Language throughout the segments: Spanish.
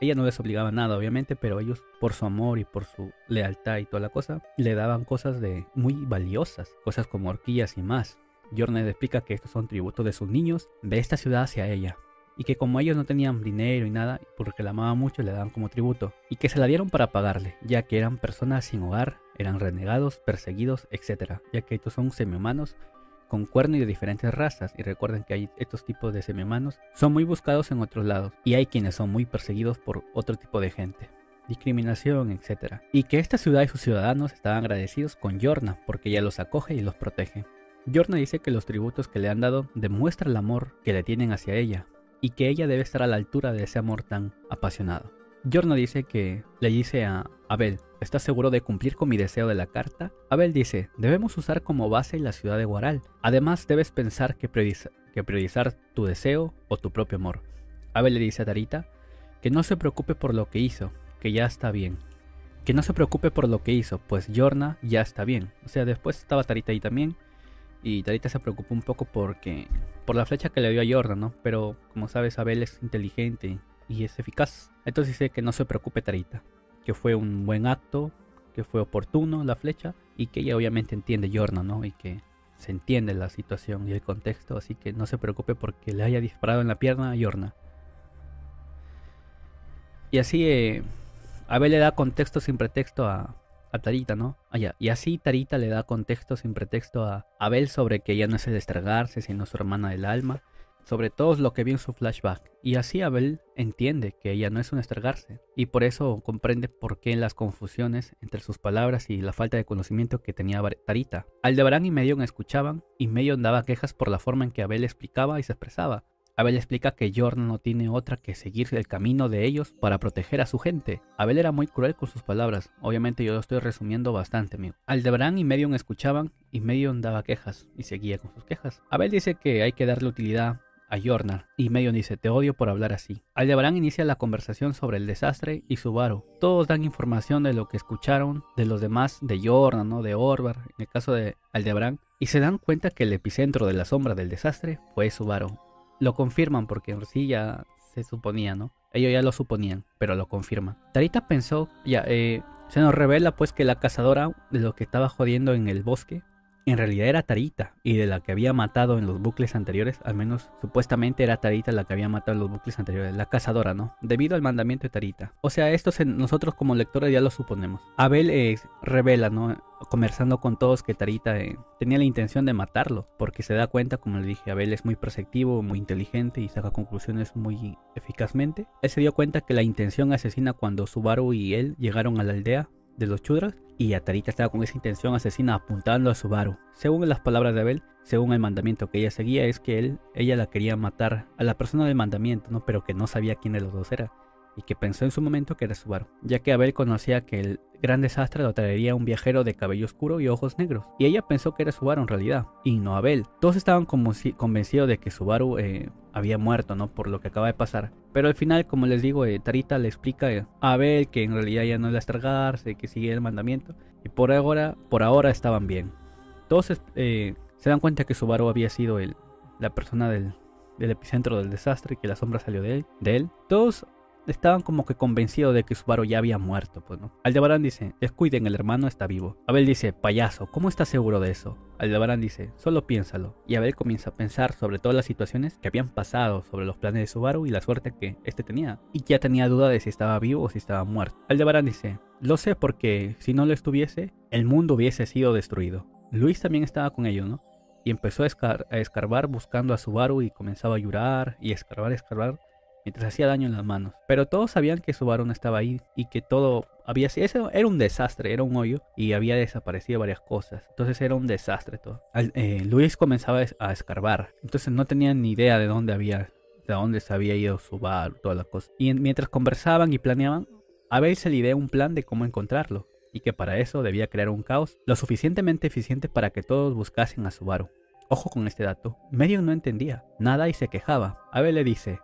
Ella no les obligaba nada, obviamente, pero ellos, por su amor y por su lealtad y toda la cosa, le daban cosas de muy valiosas, cosas como horquillas y más. Jorna les explica que estos son tributos de sus niños de esta ciudad hacia ella, y que como ellos no tenían dinero y nada, porque la amaban mucho, le daban como tributo, y que se la dieron para pagarle, ya que eran personas sin hogar, eran renegados, perseguidos, etc., ya que estos son semi-humanos con cuerno y de diferentes razas, y recuerden que hay estos tipos de semi-humanos, son muy buscados en otros lados, y hay quienes son muy perseguidos por otro tipo de gente, discriminación, etc., y que esta ciudad y sus ciudadanos estaban agradecidos con Yorna, porque ella los acoge y los protege. Yorna dice que los tributos que le han dado demuestran el amor que le tienen hacia ella, y que ella debe estar a la altura de ese amor tan apasionado. Yorna dice que le dice a Abel, ¿estás seguro de cumplir con mi deseo de la carta? Abel dice, debemos usar como base la ciudad de Guaral. Además, debes pensar que priorizar tu deseo o tu propio amor. Abel le dice a Tarita que no se preocupe por lo que hizo, que ya está bien. Que no se preocupe por lo que hizo, pues Yorna ya está bien. O sea, después estaba Tarita ahí también. Y Tarita se preocupó un poco por la flecha que le dio a Yorna, ¿no? Pero como sabes, Abel es inteligente y es eficaz. Entonces dice que no se preocupe Tarita, que fue un buen acto, que fue oportuno la flecha y que ella obviamente entiende Yorna, ¿no? Y que se entiende la situación y el contexto, así que no se preocupe porque le haya disparado en la pierna a Yorna. Y así Abel le da contexto sin pretexto a Tarita, ¿no? Y así Tarita le da contexto sin pretexto a Abel sobre que ella no es el estragarse, sino su hermana del alma, sobre todo lo que vio en su flashback. Y así Abel entiende que ella no es un estragarse, y por eso comprende por qué las confusiones entre sus palabras y la falta de conocimiento que tenía Tarita. Aldebarán y Medion escuchaban, y Medion daba quejas por la forma en que Abel explicaba y se expresaba. Abel explica que Yorna no tiene otra que seguir el camino de ellos para proteger a su gente. Abel era muy cruel con sus palabras. Obviamente yo lo estoy resumiendo bastante, amigo. Aldebarán y Medion escuchaban y Medion daba quejas y seguía con sus quejas. Abel dice que hay que darle utilidad a Yorna y Medion dice te odio por hablar así. Aldebarán inicia la conversación sobre el desastre y Subaru. Todos dan información de lo que escucharon de los demás, de Yorna, ¿no? De Orvar, en el caso de Aldebarán, y se dan cuenta que el epicentro de la sombra del desastre fue Subaru. Lo confirman porque en sí ya se suponía, ¿no? Ellos ya lo suponían, pero lo confirman. Tarita pensó, se nos revela pues que la cazadora de lo que estaba jodiendo en el bosque, en realidad era Tarita, y de la que había matado en los bucles anteriores, al menos supuestamente era Tarita la que había matado en los bucles anteriores, la cazadora, ¿no? Debido al mandamiento de Tarita. O sea, esto nosotros como lectores ya lo suponemos. Abel revela, ¿no? Conversando con todos que Tarita tenía la intención de matarlo, porque se da cuenta, como le dije, Abel es muy perceptivo, muy inteligente y saca conclusiones muy eficazmente. Él se dio cuenta que la intención asesina cuando Subaru y él llegaron a la aldea de los Chudras, y a Tarita estaba con esa intención asesina apuntando a Subaru. Según las palabras de Abel, según el mandamiento que ella seguía, es que ella la quería matar a la persona del mandamiento, ¿no? Pero que no sabía quién de los dos era, y que pensó en su momento que era Subaru, ya que Abel conocía que el gran desastre lo traería un viajero de cabello oscuro y ojos negros, y ella pensó que era Subaru en realidad, y no Abel. Todos estaban como convencidos de que Subaru había muerto, ¿no? Por lo que acaba de pasar. Pero al final, como les digo, Tarita le explica a Abel que en realidad ya no es estragarse, que sigue el mandamiento, y por ahora estaban bien. Todos se dan cuenta que Subaru había sido la persona del epicentro del desastre y que la sombra salió de él. Todos estaban como que convencidos de que Subaru ya había muerto, pues, ¿no? Aldebarán dice, descuiden, el hermano está vivo. Abel dice, payaso, ¿cómo estás seguro de eso? Aldebarán dice, solo piénsalo. Y Abel comienza a pensar sobre todas las situaciones que habían pasado, sobre los planes de Subaru y la suerte que este tenía. Y ya tenía duda de si estaba vivo o si estaba muerto. Aldebarán dice, lo sé porque si no lo estuviese, el mundo hubiese sido destruido. Luis también estaba con ellos, ¿no? Y empezó a escarbar buscando a Subaru y comenzaba a llorar y escarbar, mientras hacía daño en las manos. Pero todos sabían que Subaru no estaba ahí y que todo había sido... Eso era un desastre, era un hoyo y había desaparecido varias cosas. Entonces era un desastre todo. Luis comenzaba a escarbar. Entonces no tenían ni idea de dónde se había ido Subaru, toda la cosa. Y mientras conversaban y planeaban, Abel se le ideó un plan de cómo encontrarlo. Y que para eso debía crear un caos lo suficientemente eficiente para que todos buscasen a Subaru. Ojo con este dato, Medion no entendía nada y se quejaba. Abel le dice,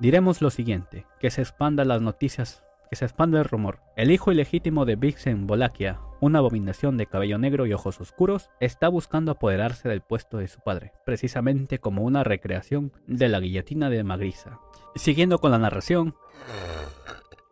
diremos lo siguiente, que se expandan las noticias, que se expanda el rumor. El hijo ilegítimo de Vixen Wallachia, una abominación de cabello negro y ojos oscuros, está buscando apoderarse del puesto de su padre, precisamente como una recreación de la guillotina de Magrisa. Siguiendo con la narración,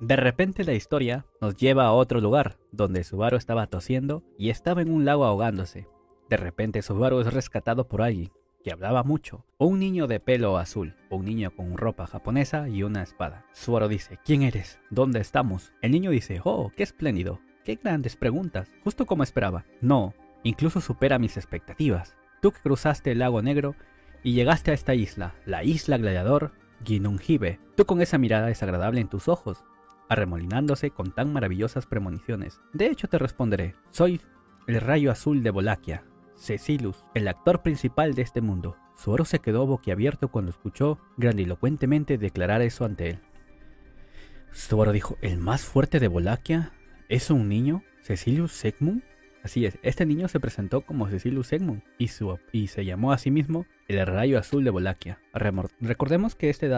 De repente la historia nos lleva a otro lugar, donde Subaru estaba tosiendo y estaba en un lago ahogándose. De repente Subaru es rescatado por alguien que hablaba mucho, un niño de pelo azul, un niño con ropa japonesa y una espada. Subaru dice, ¿quién eres? ¿Dónde estamos? El niño dice, oh, qué espléndido, qué grandes preguntas, justo como esperaba. No, incluso supera mis expectativas. Tú que cruzaste el lago negro y llegaste a esta isla, la isla gladiador Ginnungagap, tú con esa mirada desagradable en tus ojos, arremolinándose con tan maravillosas premoniciones. De hecho te responderé, soy el rayo azul de Wallachia, Cecilus, el actor principal de este mundo. Subaru se quedó boquiabierto cuando escuchó grandilocuentemente declarar eso ante él. Subaru dijo, ¿el más fuerte de Wallachia es un niño? ¿Cecilus Segmund? Así es, este niño se presentó como Cecilus Segmund y se llamó a sí mismo el rayo azul de Wallachia. Recordemos que este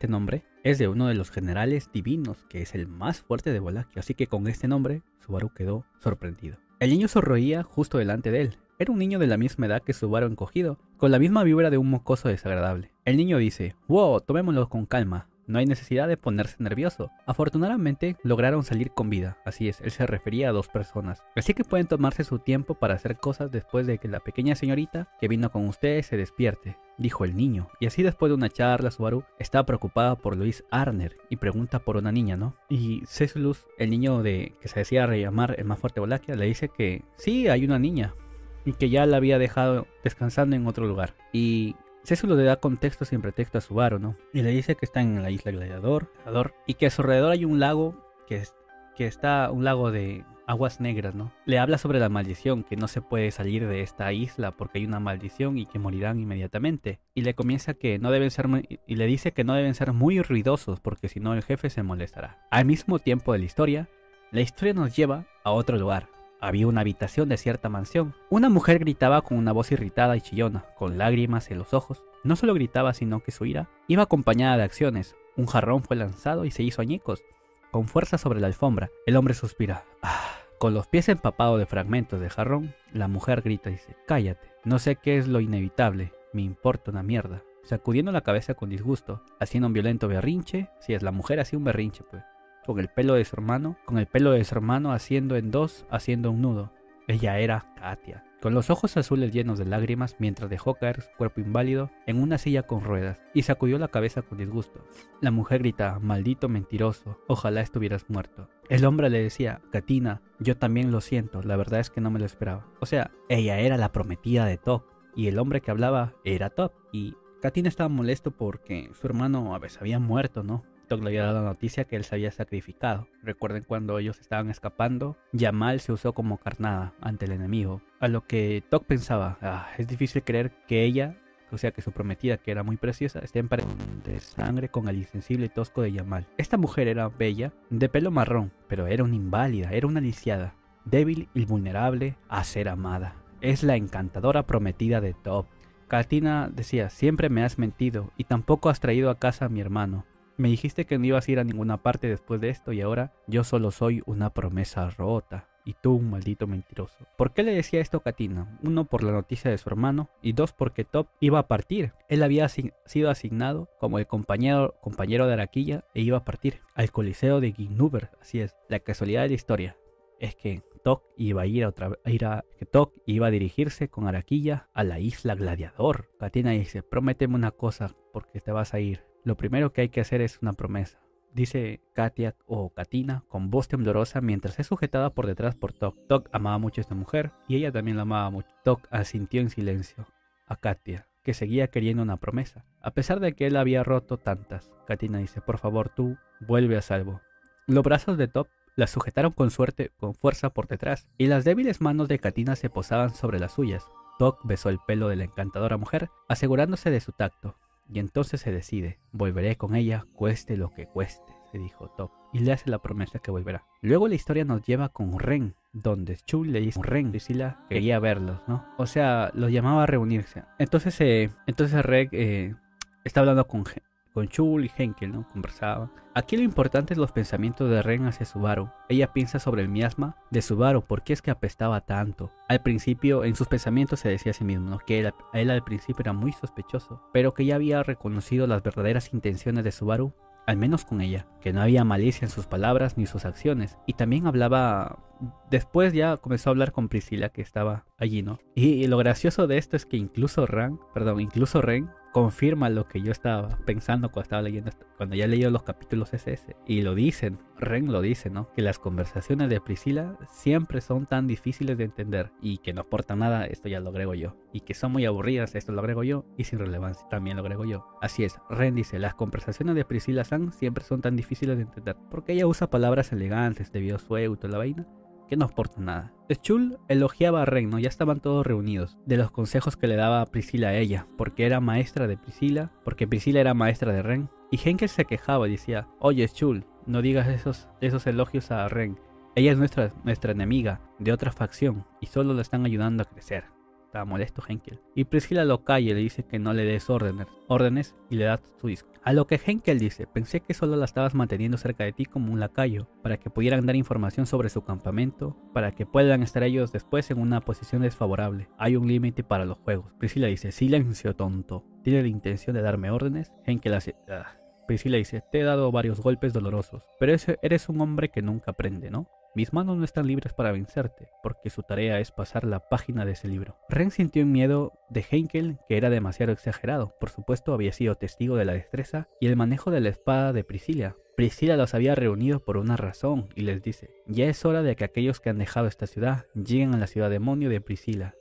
nombre, es de uno de los generales divinos, que es el más fuerte de Wallachia, así que con este nombre, Subaru quedó sorprendido. El niño sonreía justo delante de él. Era un niño de la misma edad que Subaru encogido, con la misma vibra de un mocoso desagradable. El niño dice, wow, tomémoslo con calma. No hay necesidad de ponerse nervioso. Afortunadamente lograron salir con vida. Así es, él se refería a 2 personas. Así que pueden tomarse su tiempo para hacer cosas después de que la pequeña señorita que vino con ustedes se despierte, dijo el niño. Y así después de una charla, Subaru está preocupada por Luis Arner y pregunta por una niña, ¿no? Y Cecilus, el niño que se decía rellamar el más fuerte de Wallachia, le dice que sí, hay una niña y que ya la había dejado descansando en otro lugar. Y Cecilus le da contexto sin pretexto a Subaru, ¿no? Y le dice que está en la isla Gladiador y que a su alrededor hay un lago que está un lago de aguas negras, ¿no? Le habla sobre la maldición, que no se puede salir de esta isla porque hay una maldición y que morirán inmediatamente. Y le dice que no deben ser muy ruidosos porque si no el jefe se molestará. Al mismo tiempo de la historia nos lleva a otro lugar. Había una habitación de cierta mansión. Una mujer gritaba con una voz irritada y chillona, con lágrimas en los ojos. No solo gritaba, sino que su ira iba acompañada de acciones. Un jarrón fue lanzado y se hizo añicos, con fuerza sobre la alfombra. El hombre suspira. Con los pies empapados de fragmentos de jarrón, la mujer grita y dice, cállate, no sé qué es lo inevitable, me importa una mierda. Sacudiendo la cabeza con disgusto, haciendo un violento berrinche. Si es la mujer hacía un berrinche, pues. Con el pelo de su hermano haciendo un nudo. Ella era Katia, con los ojos azules llenos de lágrimas mientras dejó caer su cuerpo inválido en una silla con ruedas y sacudió la cabeza con disgusto. La mujer grita, maldito mentiroso, ojalá estuvieras muerto. El hombre le decía, Katina, yo también lo siento, la verdad es que no me lo esperaba. O sea, ella era la prometida de Tok y el hombre que hablaba era Tok. Y Katina estaba molesto porque su hermano a veces había muerto, ¿no? Tok le había dado la noticia que él se había sacrificado. Recuerden cuando ellos estaban escapando, Jamal se usó como carnada ante el enemigo. A lo que Tok pensaba, es difícil creer que ella, o sea que su prometida, que era muy preciosa, esté en pareja de sangre con el insensible y tosco de Jamal. Esta mujer era bella, de pelo marrón, pero era una inválida, era una lisiada, débil y vulnerable a ser amada. Es la encantadora prometida de Tok. Katina decía, siempre me has mentido y tampoco has traído a casa a mi hermano. Me dijiste que no ibas a ir a ninguna parte después de esto y ahora yo solo soy una promesa rota y tú un maldito mentiroso. ¿Por qué le decía esto a Katina? 1, por la noticia de su hermano y 2, porque Tok iba a partir. Él había sido asignado como el compañero de Araquilla e iba a partir al Coliseo de Ginnungagap. Así es, la casualidad de la historia es que Tok iba a dirigirse con Araquilla a la isla Gladiador. Katina dice, prométeme una cosa porque te vas a ir. Lo primero que hay que hacer es una promesa, dice Katia o Katina con voz temblorosa mientras es sujetada por detrás por Tok. Tok amaba mucho a esta mujer y ella también la amaba mucho. Tok asintió en silencio a Katia, que seguía queriendo una promesa, a pesar de que él había roto tantas. Katina dice, por favor tú, vuelve a salvo. Los brazos de Tok la sujetaron con fuerza por detrás y las débiles manos de Katina se posaban sobre las suyas. Tok besó el pelo de la encantadora mujer, asegurándose de su tacto. Y entonces se decide, volveré con ella, cueste lo que cueste, se dijo Tok, y le hace la promesa que volverá. Luego la historia nos lleva con Ren, donde Chul le dice a Ren, Priscila quería verlos, ¿no? O sea, los llamaba a reunirse. Entonces Ren está hablando con Chul y Henkel, ¿no? Conversaban. Aquí lo importante es los pensamientos de Ren hacia Subaru. Ella piensa sobre el miasma de Subaru, ¿por qué es que apestaba tanto? Al principio, en sus pensamientos se decía a sí mismo, ¿no? Que él al principio era muy sospechoso, pero que ya había reconocido las verdaderas intenciones de Subaru al menos con ella, que no había malicia en sus palabras ni sus acciones. Y también hablaba, después ya comenzó a hablar con Priscila, que estaba allí, ¿no? Y lo gracioso de esto es que incluso Ren confirma lo que yo estaba pensando cuando estaba leyendo cuando ya leí los capítulos SS. Y lo dicen, Ren lo dice, ¿no? Que las conversaciones de Priscila siempre son tan difíciles de entender y que no aportan nada, esto ya lo agrego yo. Y que son muy aburridas, esto lo agrego yo. Y sin relevancia, también lo agrego yo. Así es, Ren dice, las conversaciones de Priscila San siempre son tan difíciles de entender. Porque ella usa palabras elegantes, debido a su ego y toda la vaina, que no aporta nada. Schul elogiaba a Ren, ¿no? Ya estaban todos reunidos, de los consejos que le daba Priscila a ella, porque era maestra de Priscila, porque Priscila era maestra de Ren. Y Henkel se quejaba y decía, oye Schul, no digas esos elogios a Ren. Ella es nuestra enemiga, de otra facción, y solo la están ayudando a crecer. Estaba molesto Henkel. Y Priscila lo calla y le dice que no le des órdenes y le da su disco. A lo que Henkel dice, pensé que solo la estabas manteniendo cerca de ti como un lacayo, para que pudieran dar información sobre su campamento, para que puedan estar ellos después en una posición desfavorable. Hay un límite para los juegos. Priscila dice, silencio tonto. ¿Tiene la intención de darme órdenes? Henkel hace... Priscila dice, te he dado varios golpes dolorosos, pero eres un hombre que nunca aprende, ¿no? Mis manos no están libres para vencerte, porque su tarea es pasar la página de ese libro. Ren sintió un miedo de Henkel que era demasiado exagerado. Por supuesto, había sido testigo de la destreza y el manejo de la espada de Priscila. Priscila los había reunido por una razón y les dice, ya es hora de que aquellos que han dejado esta ciudad lleguen a la ciudad demonio de Priscila.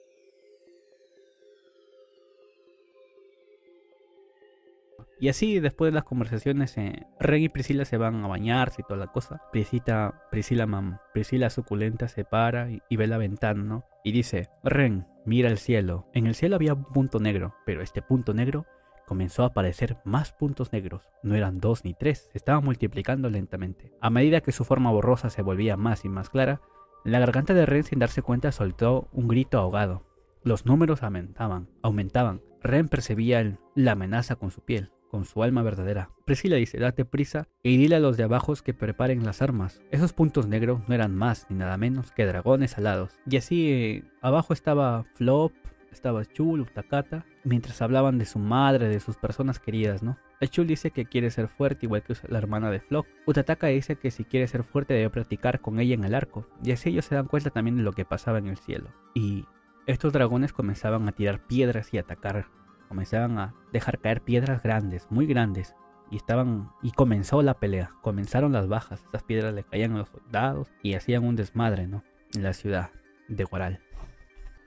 Y así, después de las conversaciones, Ren y Priscila se van a bañarse y toda la cosa. Priscila suculenta se para y ve la ventana, ¿no? Y dice, Ren, mira el cielo. En el cielo había un punto negro, pero este punto negro comenzó a aparecer más puntos negros. No eran 2 ni 3, se estaban multiplicando lentamente. A medida que su forma borrosa se volvía más y más clara, la garganta de Ren, sin darse cuenta, soltó un grito ahogado. Los números aumentaban. Ren percibía la amenaza con su piel, con su alma verdadera. Priscila dice, date prisa y dile a los de abajo que preparen las armas. Esos puntos negros no eran más ni nada menos que dragones alados. Y así abajo estaba Flop, estaba Schul, Utakata, mientras hablaban de su madre, de sus personas queridas, ¿no? Schul dice que quiere ser fuerte igual que la hermana de Flop. Utataka dice que si quiere ser fuerte debe practicar con ella en el arco. Y así ellos se dan cuenta también de lo que pasaba en el cielo. Y estos dragones comenzaban a tirar piedras y atacar. Comenzaban a dejar caer piedras grandes, muy grandes, y comenzó la pelea, comenzaron las bajas, estas piedras le caían a los soldados y hacían un desmadre, ¿no? En la ciudad de Guaral.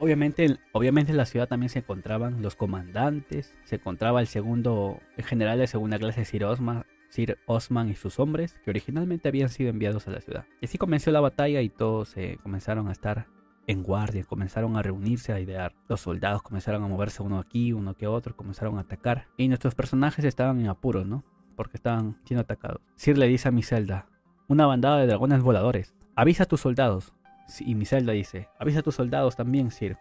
Obviamente en la ciudad también se encontraban los comandantes, se encontraba el general de segunda clase Sir Osman y sus hombres, que originalmente habían sido enviados a la ciudad. Y así comenzó la batalla y todos comenzaron a estar en guardia, comenzaron a reunirse, a idear. Los soldados comenzaron a moverse uno aquí, uno que otro, comenzaron a atacar. Y nuestros personajes estaban en apuros, ¿no? Porque estaban siendo atacados. Sir le dice a Miselda, una bandada de dragones voladores, avisa a tus soldados. Y Miselda dice, avisa a tus soldados también, Sir,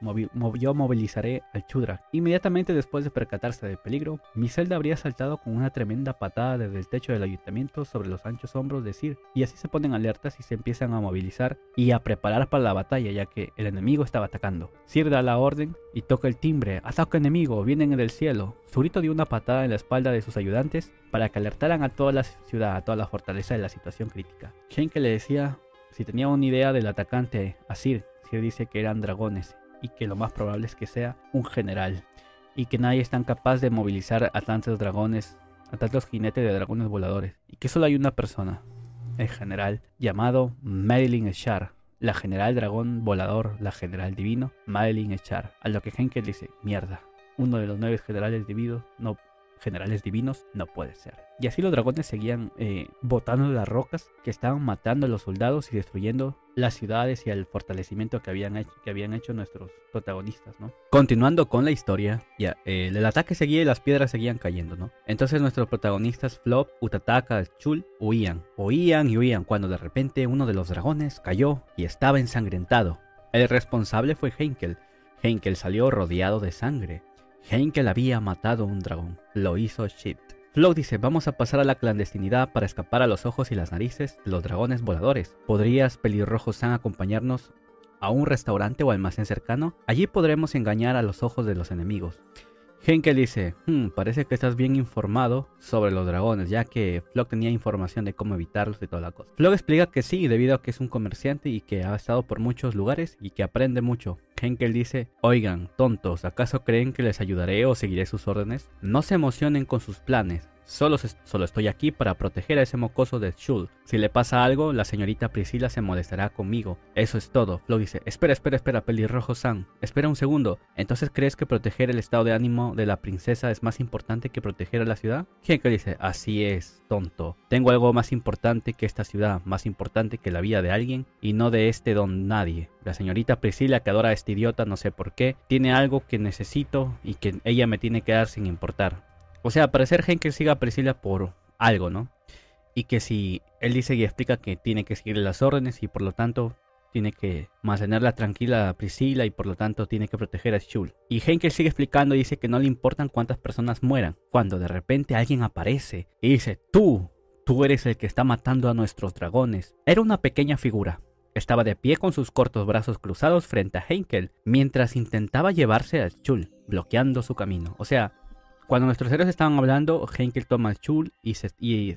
yo movilizaré al Chudrak. Inmediatamente después de percatarse del peligro, Miselda habría saltado con una tremenda patada desde el techo del ayuntamiento sobre los anchos hombros de Sir, y así se ponen alertas y se empiezan a movilizar y a preparar para la batalla, ya que el enemigo estaba atacando. Sir da la orden y toca el timbre, ataque enemigo, vienen del cielo. Su grito dio una patada en la espalda de sus ayudantes para que alertaran a toda la ciudad, a toda la fortaleza de la situación crítica. Henkel le decía si tenía una idea del atacante a Sir. Sir dice que eran dragones y que lo más probable es que sea un general y que nadie es tan capaz de movilizar a tantos dragones, a tantos jinetes de dragones voladores, y que solo hay una persona, el general llamado Madeline Echar, la general dragón volador, la general divino Madeline Echar. A lo que Henkel dice, mierda, uno de los 9 generales divinos no puede ser. Y así los dragones seguían botando las rocas que estaban matando a los soldados y destruyendo las ciudades y el fortalecimiento que habían hecho nuestros protagonistas, ¿no? Continuando con la historia, el ataque seguía y las piedras seguían cayendo, ¿no? Entonces nuestros protagonistas Flop, Utataka, Schul huían cuando de repente uno de los dragones cayó y estaba ensangrentado. El responsable fue Henkel. Henkel salió rodeado de sangre. Henkel había matado a un dragón. Lo hizo Shift. Flop dice, vamos a pasar a la clandestinidad para escapar a los ojos y las narices de los dragones voladores. ¿Podrías, pelirrojo San, acompañarnos a un restaurante o almacén cercano? Allí podremos engañar a los ojos de los enemigos. Henkel dice, parece que estás bien informado sobre los dragones, ya que Flock tenía información de cómo evitarlos y toda la cosa. Flock explica que sí, debido a que es un comerciante y que ha estado por muchos lugares y que aprende mucho. Henkel dice, oigan, tontos, ¿acaso creen que les ayudaré o seguiré sus órdenes? No se emocionen con sus planes. Solo estoy aquí para proteger a ese mocoso de Schul. Si le pasa algo, la señorita Priscilla se molestará conmigo. Eso es todo. Flo dice, espera, pelirrojo-san. Espera un segundo. ¿Entonces crees que proteger el estado de ánimo de la princesa es más importante que proteger a la ciudad? Henkel dice, así es, tonto. Tengo algo más importante que esta ciudad, más importante que la vida de alguien y no de este don nadie. La señorita Priscilla, que adora a este idiota, no sé por qué, tiene algo que necesito y que ella me tiene que dar sin importar. O sea, al parecer Henkel sigue a Priscilla por algo, ¿no? Y que si él dice y explica que tiene que seguir las órdenes y por lo tanto tiene que mantenerla tranquila a Priscilla y por lo tanto tiene que proteger a Schul. Y Henkel sigue explicando y dice que no le importan cuántas personas mueran, cuando de repente alguien aparece y dice, tú eres el que está matando a nuestros dragones. Era una pequeña figura. Estaba de pie con sus cortos brazos cruzados frente a Henkel mientras intentaba llevarse a Schul, bloqueando su camino. O sea, cuando nuestros héroes estaban hablando, Henkel toma a Schul y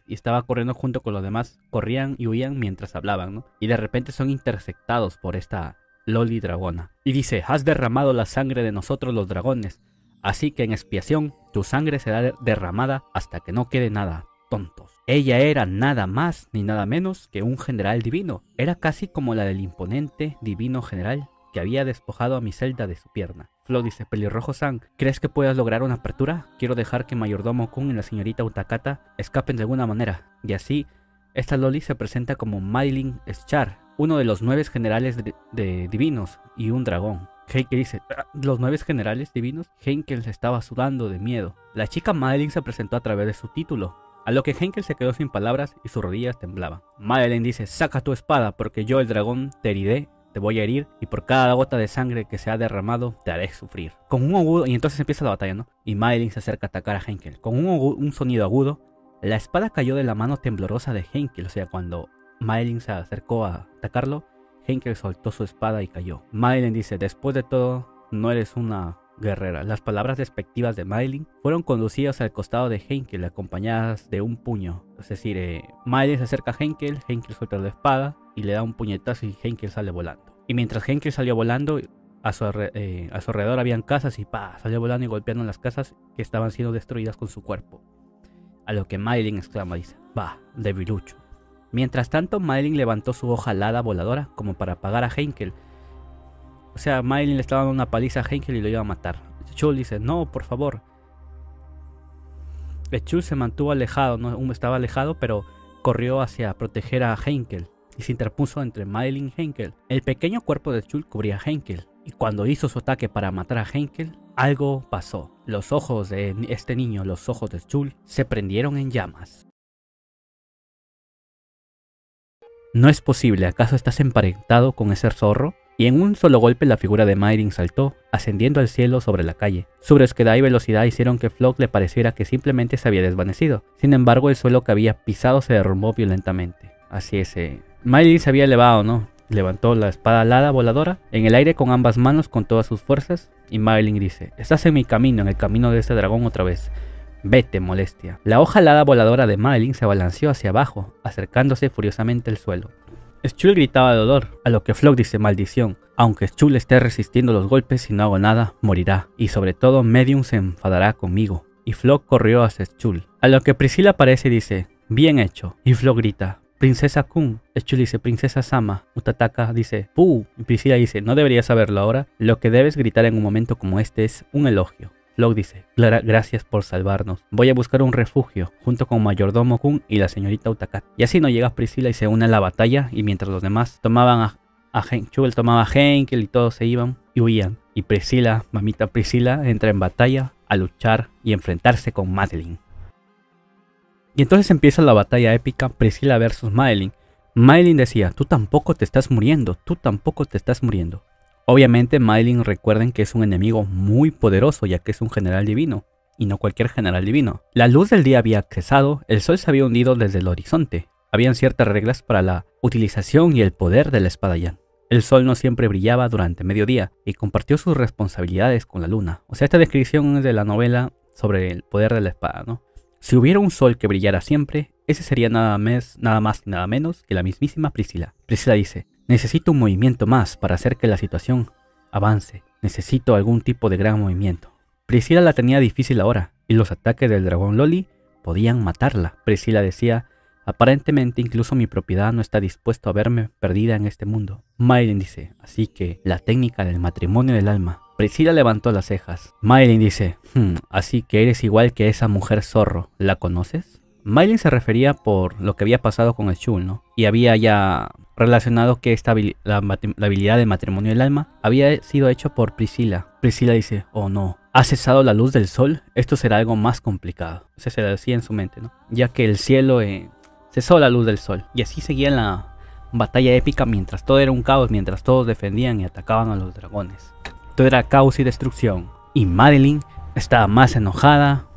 estaba corriendo junto con los demás. Corrían y huían mientras hablaban, ¿no? Y de repente son interceptados por esta Loli dragona. Y dice, has derramado la sangre de nosotros los dragones. Así que en expiación, tu sangre será derramada hasta que no quede nada, tontos. Ella era nada más ni nada menos que un general divino. Era casi como la del imponente divino general que había despojado a mi celda de su pierna. Flo dice, pelirrojo-san, ¿crees que puedas lograr una apertura? Quiero dejar que Mayordomo Kun y la señorita Utakata escapen de alguna manera. Y así, esta Loli se presenta como Madeline Schar, uno de los 9 generales de divinos y un dragón. Henkel dice, ¿los 9 generales divinos? Henkel se estaba sudando de miedo. La chica Madeline se presentó a través de su título, a lo que Henkel se quedó sin palabras y sus rodillas temblaban. Madeline dice, saca tu espada porque yo, el dragón, te heriré. Te voy a herir y por cada gota de sangre que se ha derramado te haré sufrir. Con un agudo, y entonces empieza la batalla, ¿no? Y Madeline se acerca a atacar a Henkel. Con un sonido agudo, la espada cayó de la mano temblorosa de Henkel. O sea, cuando Madeline se acercó a atacarlo, Henkel soltó su espada y cayó. Madeline dice, después de todo, no eres una guerrera. Las palabras despectivas de Madeline fueron conducidas al costado de Henkel, acompañadas de un puño. Es decir, Madeline se acerca a Henkel suelta la espada y le da un puñetazo y Henkel sale volando. Y mientras Henkel salió volando, a su alrededor habían casas y salió volando y golpeando las casas que estaban siendo destruidas con su cuerpo. A lo que Madeline exclama, dice, debilucho. Mientras tanto, Madeline levantó su hoja alada voladora como para apagar a Henkel. O sea, Madeline le estaba dando una paliza a Henkel y lo iba a matar. Schul dice, no, por favor. Schul se mantuvo alejado, no estaba alejado, pero corrió hacia proteger a Henkel y se interpuso entre Madeline y Henkel. El pequeño cuerpo de Schul cubría a Henkel, y cuando hizo su ataque para matar a Henkel, algo pasó. Los ojos de este niño, los ojos de Schul, se prendieron en llamas. No es posible, ¿acaso estás emparentado con ese zorro? Y en un solo golpe la figura de Madeline saltó, ascendiendo al cielo sobre la calle. Su brusquedad y velocidad hicieron que Flock le pareciera que simplemente se había desvanecido. Sin embargo, el suelo que había pisado se derrumbó violentamente. Así es, Madeline se había elevado, ¿no? Levantó la espada alada voladora en el aire con ambas manos con todas sus fuerzas. Y Madeline dice, estás en mi camino, en el camino de este dragón otra vez. Vete, molestia. La hoja alada voladora de Madeline se balanceó hacia abajo, acercándose furiosamente al suelo. Schul gritaba de dolor, a lo que Flock dice, maldición. Aunque Schul esté resistiendo los golpes, si no hago nada, morirá. Y sobre todo, Medium se enfadará conmigo. Y Flock corrió hacia Schul. A lo que Priscilla aparece y dice, bien hecho. Y Flock grita, Princesa Kun. Schul dice, Princesa Sama. Utataka dice, ¡puh! Y Priscilla dice, no deberías saberlo ahora. Lo que debes gritar en un momento como este es un elogio. Flock dice, gracias por salvarnos. Voy a buscar un refugio, junto con Mayordomo Kun y la señorita Utakata. Y así no llega Priscilla y se une a la batalla, y mientras los demás tomaban Schul tomaba a Henkel y todos se iban y huían. Y Priscilla, mamita Priscilla, entra en batalla a luchar y enfrentarse con Madeline. Y entonces empieza la batalla épica, Priscilla versus Madeline. Madeline decía, tú tampoco te estás muriendo, tú tampoco te estás muriendo. Obviamente Madeline, recuerden que es un enemigo muy poderoso, ya que es un general divino, y no cualquier general divino. La luz del día había cesado, el sol se había hundido desde el horizonte. Habían ciertas reglas para la utilización y el poder de la espada Yan. El sol no siempre brillaba durante mediodía y compartió sus responsabilidades con la luna. O sea, esta descripción es de la novela sobre el poder de la espada, ¿no? Si hubiera un sol que brillara siempre, ese sería nada más y nada menos que la mismísima Priscila. Priscila dice, necesito un movimiento más para hacer que la situación avance. Necesito algún tipo de gran movimiento. Priscila la tenía difícil ahora, y los ataques del dragón Loli podían matarla. Priscila decía, aparentemente incluso mi propiedad no está dispuesto a verme perdida en este mundo. Maylin dice, así que la técnica del matrimonio del alma. Priscila levantó las cejas. Maylin dice, así que eres igual que esa mujer zorro, ¿la conoces? Maylin se refería por lo que había pasado con el Shul, ¿no? Y había ya relacionado que la habilidad del matrimonio del alma había sido hecho por Priscila. Priscila dice, oh no, ¿ha cesado la luz del sol? Esto será algo más complicado. O sea, se lo decía en su mente, ¿no? Ya que el cielo cesó la luz del sol. Y así seguía la batalla épica mientras todo era un caos, mientras todos defendían y atacaban a los dragones. Todo era caos y destrucción. Y Madeline estaba más enojada,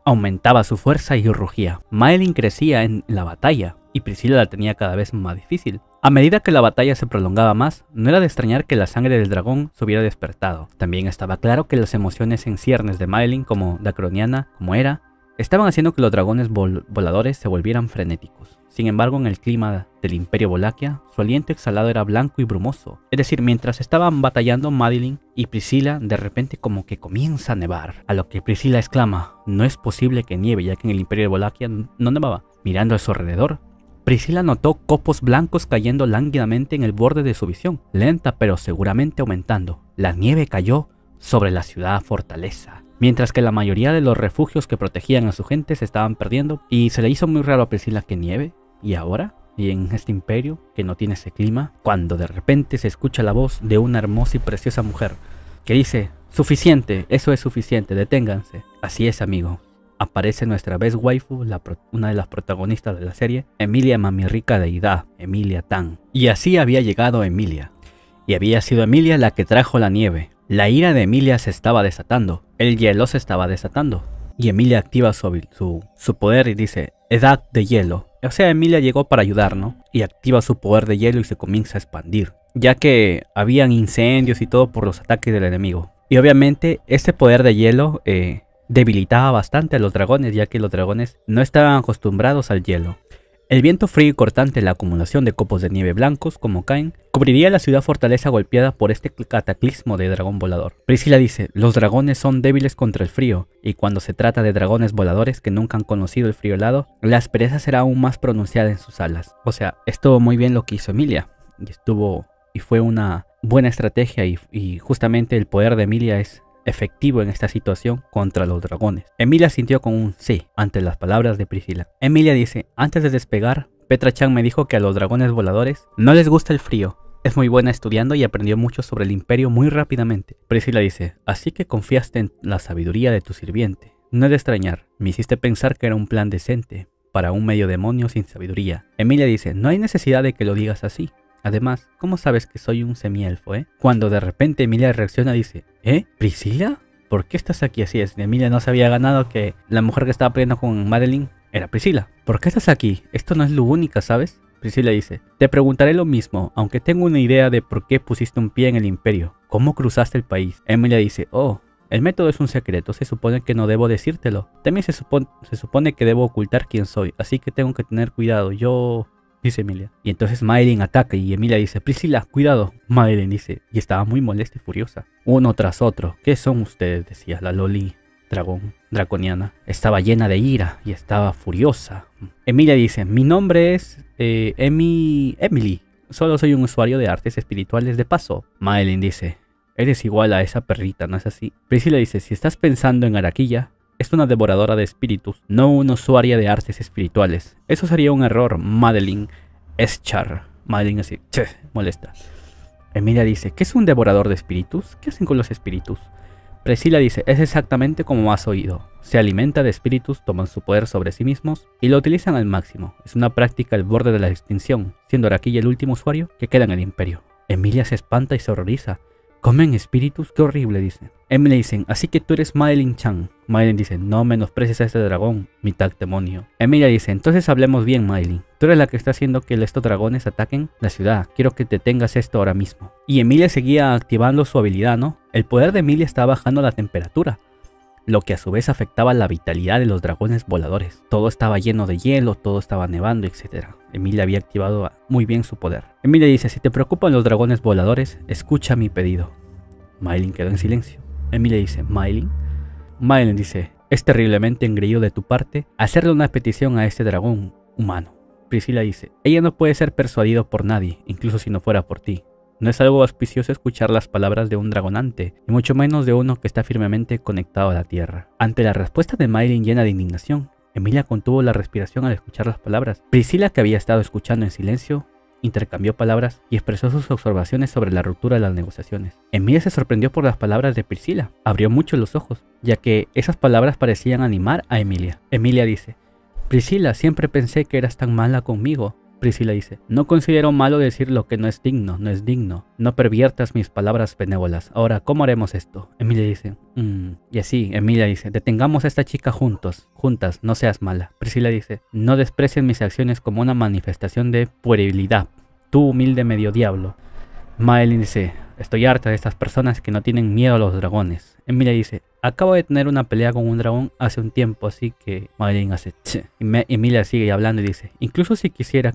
aumentaba su fuerza y rugía. Madeline crecía en la batalla y Priscila la tenía cada vez más difícil. A medida que la batalla se prolongaba más, no era de extrañar que la sangre del dragón se hubiera despertado. También estaba claro que las emociones en ciernes de Madeline, como Dacroniana, como era, estaban haciendo que los dragones voladores se volvieran frenéticos. Sin embargo, en el clima del Imperio Wallachia, su aliento exhalado era blanco y brumoso. Es decir, mientras estaban batallando Madeline y Priscila, de repente como que comienza a nevar. A lo que Priscila exclama, no es posible que nieve, ya que en el Imperio Wallachia no nevaba. Mirando a su alrededor, Priscila notó copos blancos cayendo lánguidamente en el borde de su visión, lenta pero seguramente aumentando. La nieve cayó sobre la ciudad fortaleza, mientras que la mayoría de los refugios que protegían a su gente se estaban perdiendo, y se le hizo muy raro a Priscila que nieve. ¿Y ahora? Y en este imperio que no tiene ese clima, cuando de repente se escucha la voz de una hermosa y preciosa mujer que dice, suficiente, eso es suficiente, deténganse. Así es, amigo. Aparece nuestra best waifu, una de las protagonistas de la serie, Emilia Mamirrica Deidad, Emilia Tan. Y así había llegado Emilia. Y había sido Emilia la que trajo la nieve. La ira de Emilia se estaba desatando. El hielo se estaba desatando. Y Emilia activa su poder y dice, edad de hielo. O sea, Emilia llegó para ayudar, ¿no? Y activa su poder de hielo y se comienza a expandir, ya que habían incendios y todo por los ataques del enemigo. Y obviamente este poder de hielo debilitaba bastante a los dragones, ya que los dragones no estaban acostumbrados al hielo. El viento frío y cortante, la acumulación de copos de nieve blancos como caen, cubriría la ciudad fortaleza golpeada por este cataclismo de dragón volador. Priscila dice, los dragones son débiles contra el frío, y cuando se trata de dragones voladores que nunca han conocido el frío helado, la aspereza será aún más pronunciada en sus alas. O sea, estuvo muy bien lo que hizo Emilia, y fue una buena estrategia, y justamente el poder de Emilia es efectivo en esta situación contra los dragones. Emilia sintió con un sí ante las palabras de Priscila. Emilia dice, antes de despegar, Petra Chan me dijo que a los dragones voladores no les gusta el frío. Es muy buena estudiando y aprendió mucho sobre el imperio muy rápidamente. Priscila dice, así que confiaste en la sabiduría de tu sirviente. No es de extrañar, me hiciste pensar que era un plan decente para un medio demonio sin sabiduría. Emilia dice, no hay necesidad de que lo digas así. Además, ¿cómo sabes que soy un semielfo, Cuando de repente Emilia reacciona y dice, ¿Priscila? ¿Por qué estás aquí así? Emilia no se había ganado que la mujer que estaba peleando con Madeline era Priscila. ¿Por qué estás aquí? Esto no es lo única, ¿sabes? Priscila dice, te preguntaré lo mismo, aunque tengo una idea de por qué pusiste un pie en el imperio. ¿Cómo cruzaste el país? Emilia dice, el método es un secreto, se supone que no debo decírtelo. También se supone que debo ocultar quién soy, así que tengo que tener cuidado. Dice Emilia. Y entonces Madeline ataca y Emilia dice, Priscila, cuidado. Madeline dice, y estaba muy molesta y furiosa. Uno tras otro. ¿Qué son ustedes? Decía la Loli draconiana. Estaba llena de ira y estaba furiosa. Emilia dice, mi nombre es Emily. Solo soy un usuario de artes espirituales de paso. Madeline dice, eres igual a esa perrita, ¿no es así? Priscila dice, si estás pensando en Araquilla, es una devoradora de espíritus, no una usuaria de artes espirituales. Eso sería un error, Madeline Eschar. Madeline así, molesta. Emilia dice, ¿qué es un devorador de espíritus? ¿Qué hacen con los espíritus? Priscila dice, es exactamente como has oído. Se alimenta de espíritus, toman su poder sobre sí mismos y lo utilizan al máximo. Es una práctica al borde de la extinción, siendo Araquilla el último usuario que queda en el imperio. Emilia se espanta y se horroriza. ¿Comen espíritus? Qué horrible, dice. Emilia le dicen, así que tú eres Madeline Chan. Madeline dice, no menosprecies a este dragón, mitad demonio. Emilia dice, entonces hablemos bien, Madeline. Tú eres la que está haciendo que estos dragones ataquen la ciudad. Quiero que te tengas esto ahora mismo. Y Emilia seguía activando su habilidad, ¿no? El poder de Emilia estaba bajando la temperatura, lo que a su vez afectaba la vitalidad de los dragones voladores. Todo estaba lleno de hielo, todo estaba nevando, etc. Emilia había activado muy bien su poder. Emilia dice, si te preocupan los dragones voladores, escucha mi pedido. Madeline quedó en silencio. Emilia dice, ¿Madeline? Madeline dice, es terriblemente engreído de tu parte hacerle una petición a este dragón humano. Priscila dice, ella no puede ser persuadido por nadie, incluso si no fuera por ti. No es algo auspicioso escuchar las palabras de un dragonante, y mucho menos de uno que está firmemente conectado a la tierra. Ante la respuesta de Madeline llena de indignación, Emilia contuvo la respiración al escuchar las palabras. Priscila, que había estado escuchando en silencio, intercambió palabras y expresó sus observaciones sobre la ruptura de las negociaciones. Emilia se sorprendió por las palabras de Priscila. Abrió mucho los ojos, ya que esas palabras parecían animar a Emilia. Emilia dice, Priscila, siempre pensé que eras tan mala conmigo. Priscila dice, no considero malo decir lo que no es digno, no es digno. No perviertas mis palabras benévolas. Ahora, ¿cómo haremos esto? Emilia dice, y así, Emilia dice, detengamos a esta chica juntas, no seas mala. Priscila dice, no desprecies mis acciones como una manifestación de puerilidad. Tú, humilde medio diablo. Madeline dice, estoy harta de estas personas que no tienen miedo a los dragones. Emilia dice, acabo de tener una pelea con un dragón hace un tiempo, así que Madeline hace tch. Emilia sigue hablando y dice, incluso si quisiera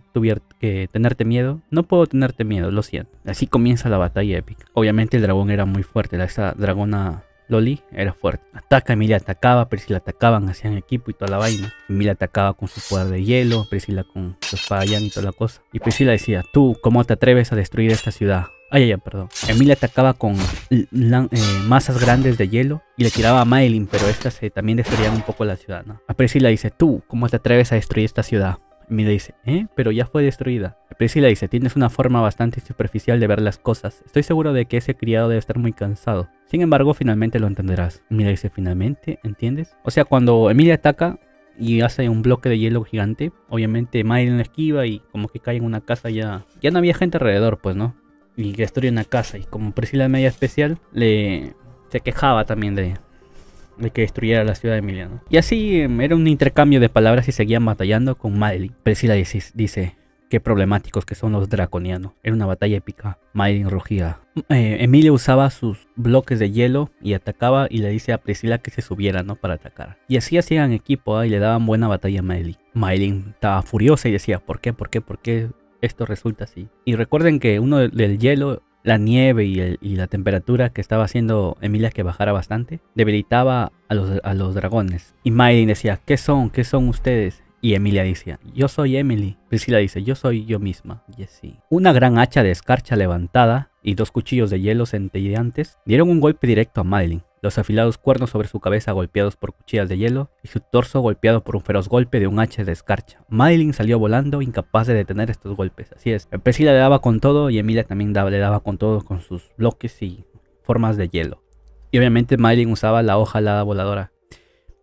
tenerte miedo, no puedo tenerte miedo, lo siento. Así comienza la batalla épica. Obviamente el dragón era muy fuerte, esa dragona Loli era fuerte. Ataca, Emilia atacaba, Priscila atacaban, hacían equipo y toda la vaina. Emilia atacaba con su poder de hielo, Priscila con su espada y toda la cosa. Y Priscila decía, tú, ¿cómo te atreves a destruir esta ciudad? Perdón. Emilia atacaba con masas grandes de hielo y le tiraba a Madeline, pero estas también destruían un poco la ciudad, ¿no? A Priscila dice, tú, ¿cómo te atreves a destruir esta ciudad? Emilia dice, pero ya fue destruida. Priscila dice, tienes una forma bastante superficial de ver las cosas. Estoy seguro de que ese criado debe estar muy cansado. Sin embargo, finalmente lo entenderás. Emilia dice, ¿finalmente? ¿Entiendes? O sea, cuando Emilia ataca y hace un bloque de hielo gigante, obviamente Madeline la esquiva y como que cae en una casa, ya no había gente alrededor, pues, ¿no? Y destruye una casa, y como Priscila es media especial, se quejaba también de que destruyera la ciudad de Emilia, ¿no? Y así era un intercambio de palabras y seguían batallando con Madeline. Priscila dice, qué problemáticos que son los draconianos. Era una batalla épica. Madeline rugía. Emilia usaba sus bloques de hielo y atacaba, y le dice a Priscila que se subiera, ¿no? Para atacar. Y así hacían equipo, y le daban buena batalla a Madeline. Madeline estaba furiosa y decía, ¿por qué esto resulta así? Y recuerden que uno del hielo, la nieve y la temperatura que estaba haciendo Emilia que bajara bastante, debilitaba a los dragones. Y Madeline decía, ¿qué son ustedes? Y Emilia decía, yo soy Emily. Priscila dice, yo soy yo misma. Y así. Una gran hacha de escarcha levantada y 2 cuchillos de hielo centelleantes dieron un golpe directo a Madeline. Los afilados cuernos sobre su cabeza golpeados por cuchillas de hielo y su torso golpeado por un feroz golpe de un hacha de escarcha. Madeline salió volando, incapaz de detener estos golpes. Así es, Priscila le daba con todo y Emilia también le daba con todo con sus bloques y formas de hielo. Y obviamente Madeline usaba la hoja alada voladora.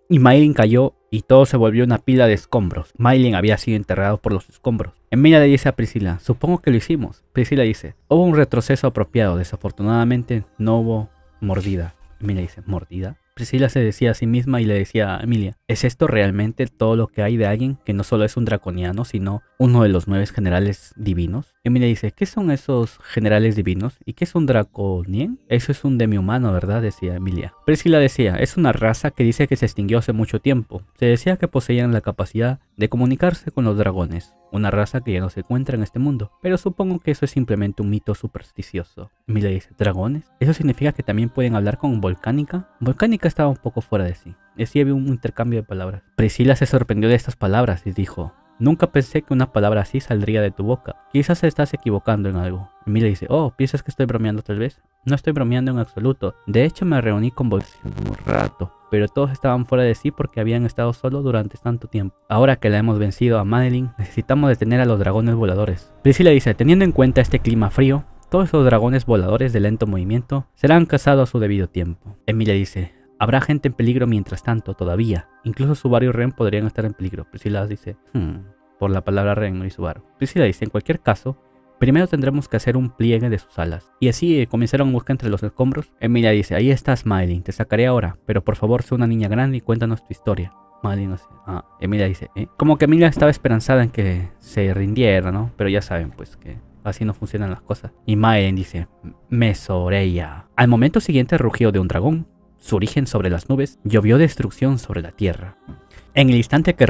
Y Madeline cayó y todo se volvió una pila de escombros. Madeline había sido enterrado por los escombros. Emilia le dice a Priscila, supongo que lo hicimos. Priscila dice, hubo un retroceso apropiado, desafortunadamente no hubo mordida. Emilia dice, ¿mordida? Priscila se decía a sí misma y le decía a Emilia, ¿es esto realmente todo lo que hay de alguien que no solo es un draconiano, sino uno de los 9 generales divinos? Emilia dice, ¿qué son esos generales divinos? ¿Y qué es un draconien? Eso es un demi-humano, ¿verdad? Decía Emilia. Priscila decía, es una raza que dice que se extinguió hace mucho tiempo. Se decía que poseían la capacidad de comunicarse con los dragones. Una raza que ya no se encuentra en este mundo. Pero supongo que eso es simplemente un mito supersticioso. Emilia dice, ¿dragones? ¿Eso significa que también pueden hablar con Volcánica? Volcánica estaba un poco fuera de sí. Así había un intercambio de palabras. Priscila se sorprendió de estas palabras y dijo, nunca pensé que una palabra así saldría de tu boca. Quizás estás equivocando en algo. Emilia dice, oh, ¿piensas que estoy bromeando tal vez? No estoy bromeando en absoluto. De hecho me reuní con Volcánica un rato, pero todos estaban fuera de sí porque habían estado solos durante tanto tiempo. Ahora que la hemos vencido a Madeline, necesitamos detener a los dragones voladores. Priscila dice, teniendo en cuenta este clima frío, todos esos dragones voladores de lento movimiento serán cazados a su debido tiempo. Emilia dice, habrá gente en peligro mientras tanto todavía. Incluso Subaru y Ren podrían estar en peligro. Priscila dice, por la palabra Ren y Subaru. Priscila dice, en cualquier caso, Primero tendremos que hacer un pliegue de sus alas. Y así comenzaron a buscar entre los escombros. Emilia dice, ahí estás, Madeline, te sacaré ahora, pero por favor sé una niña grande y cuéntanos tu historia. Madeline dice, Emilia dice, Como que Emilia estaba esperanzada en que se rindiera, ¿no? Pero ya saben, pues, que así no funcionan las cosas. Y Madeline dice, Mesoreia. Al momento siguiente rugió de un dragón. Su origen sobre las nubes, llovió destrucción sobre la tierra. En el instante que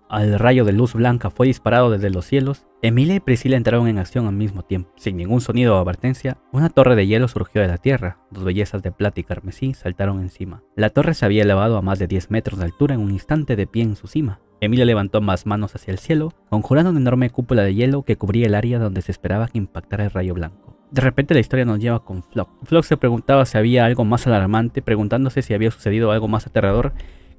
al rayo de luz blanca fue disparado desde los cielos, Emilia y Priscilla entraron en acción al mismo tiempo. Sin ningún sonido o advertencia, una torre de hielo surgió de la tierra. Dos bellezas de plata y carmesí saltaron encima. La torre se había elevado a más de 10 metros de altura en un instante de pie en su cima. Emilia levantó ambas manos hacia el cielo, conjurando una enorme cúpula de hielo que cubría el área donde se esperaba que impactara el rayo blanco. De repente la historia nos lleva con Floch. Floch se preguntaba si había algo más alarmante, preguntándose si había sucedido algo más aterrador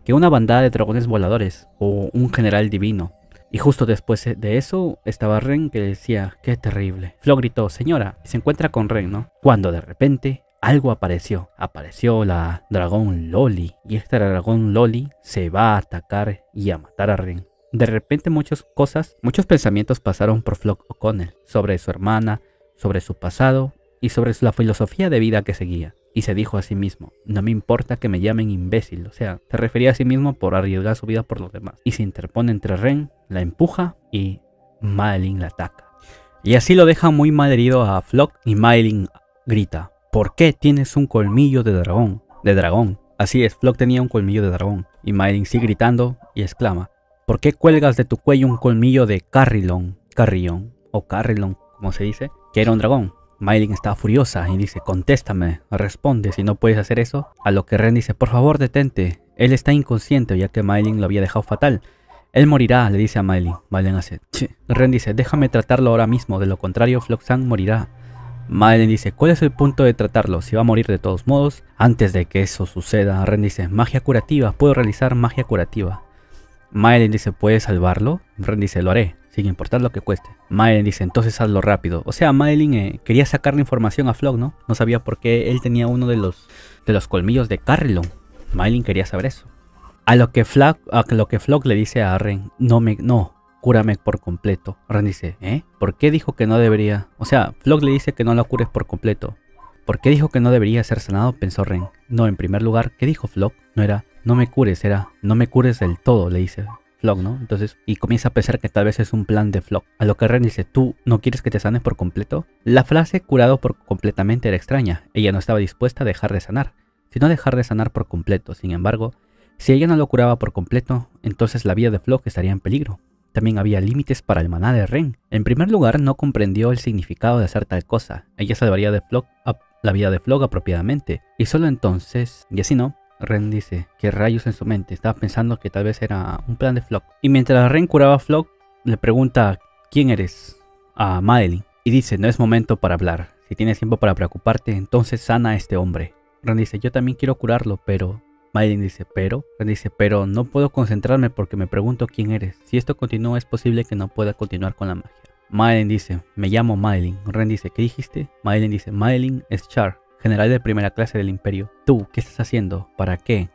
que una bandada de dragones voladores o un general divino. Y justo después de eso estaba Ren, que decía, qué terrible. Floch gritó, señora, y se encuentra con Ren, ¿no? Cuando de repente algo apareció. Apareció la dragón Loli, y este dragón Loli se va a atacar y a matar a Ren. De repente muchos pensamientos pasaron por Floch O'Connell sobre su hermana, sobre su pasado y sobre la filosofía de vida que seguía. Y se dijo a sí mismo, no me importa que me llamen imbécil, o sea, se refería a sí mismo por arriesgar su vida por los demás. Y se interpone entre Ren, la empuja y Madeline la ataca. Y así lo deja muy mal herido a Floch y Madeline grita, ¿por qué tienes un colmillo de dragón? Así es, Floch tenía un colmillo de dragón. Y Madeline sigue gritando y exclama, ¿por qué cuelgas de tu cuello un colmillo de Carrion, como se dice, que era un dragón? Madeline está furiosa y dice, contéstame, responde si no puedes hacer eso. A lo que Ren dice, por favor detente, él está inconsciente ya que Madeline lo había dejado fatal. Él morirá, le dice a Madeline. Madeline hace, ch. Ren dice, déjame tratarlo ahora mismo, de lo contrario Floch-san morirá. Madeline dice, ¿cuál es el punto de tratarlo? Si va a morir de todos modos. Antes de que eso suceda, Ren dice, magia curativa, puedo realizar magia curativa. Madeline dice, ¿puedes salvarlo? Ren dice, lo haré, sin importar lo que cueste. Madeline dice, entonces hazlo rápido. O sea, Madeline quería sacarle información a Floch, ¿no? No sabía por qué él tenía uno de los colmillos de Carrion. Madeline quería saber eso. A lo que Floch le dice a Ren, no, cúrame por completo. Ren dice, ¿por qué dijo que no debería? O sea, Floch le dice que no lo cures por completo. ¿Por qué dijo que no debería ser sanado? Pensó Ren. No, en primer lugar, ¿qué dijo Floch? No era, no me cures, era, no me cures del todo, le dice Floch, ¿no? Entonces, y comienza a pensar que tal vez es un plan de Floch. A lo que Ren dice, ¿tú no quieres que te sanes por completo? La frase curado por completamente era extraña. Ella no estaba dispuesta a dejar de sanar, sino a dejar de sanar por completo. Sin embargo, si ella no lo curaba por completo, entonces la vida de Floch estaría en peligro. También había límites para el maná de Ren. En primer lugar, no comprendió el significado de hacer tal cosa. Ella salvaría la vida de Floch apropiadamente. Y solo entonces, y así no, Ren dice, ¿qué rayos en su mente? Estaba pensando que tal vez era un plan de Floch. Y mientras Ren curaba a Floch, le pregunta, ¿quién eres? A Madeline. Y dice, no es momento para hablar. Si tienes tiempo para preocuparte, entonces sana a este hombre. Ren dice, yo también quiero curarlo, pero... Madeline dice, Ren dice, pero no puedo concentrarme porque me pregunto quién eres. Si esto continúa, es posible que no pueda continuar con la magia. Madeline dice, me llamo Madeline. Ren dice, ¿qué dijiste? Madeline dice, Madeline es Char, general de primera clase del imperio. Tú, ¿qué estás haciendo? ¿Para qué?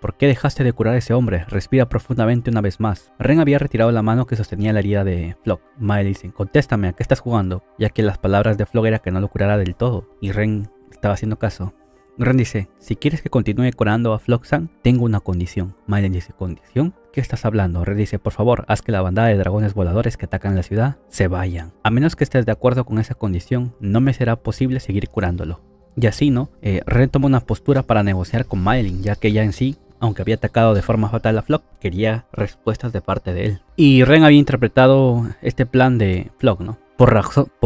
¿Por qué dejaste de curar a ese hombre? Respira profundamente una vez más. Ren había retirado la mano que sostenía la herida de Floch. Madeline dice, contéstame, ¿a qué estás jugando? Ya que las palabras de Floch era que no lo curara del todo. Y Ren estaba haciendo caso. Ren dice, si quieres que continúe curando a Floch-san, tengo una condición. Madeline dice, ¿condición? ¿Qué estás hablando? Ren dice, por favor, haz que la bandada de dragones voladores que atacan la ciudad se vayan. A menos que estés de acuerdo con esa condición, no me será posible seguir curándolo. Y así, ¿no? Ren toma una postura para negociar con Madeline, ya que ella en sí, aunque había atacado de forma fatal a Floch, quería respuestas de parte de él. Y Ren había interpretado este plan de Floch, ¿no? Por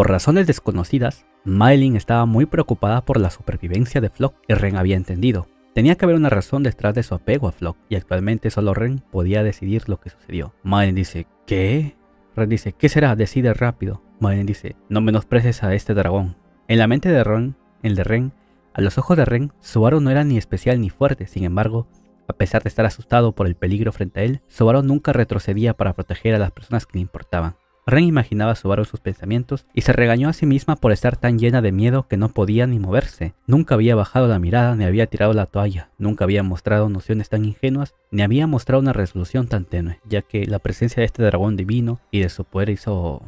razones desconocidas, Madeline estaba muy preocupada por la supervivencia de Floch y Ren había entendido. Tenía que haber una razón detrás de su apego a Floch y actualmente solo Ren podía decidir lo que sucedió. Madeline dice, ¿qué? Ren dice, ¿qué será? Decide rápido. Madeline dice, no menosprecies a este dragón. En la mente de Ren, a los ojos de Ren, Subaru no era ni especial ni fuerte. Sin embargo, a pesar de estar asustado por el peligro frente a él, Subaru nunca retrocedía para proteger a las personas que le importaban. Ren imaginaba a Subaru en sus pensamientos y se regañó a sí misma por estar tan llena de miedo que no podía ni moverse. Nunca había bajado la mirada ni había tirado la toalla. Nunca había mostrado nociones tan ingenuas ni había mostrado una resolución tan tenue, ya que la presencia de este dragón divino y de su poder hizo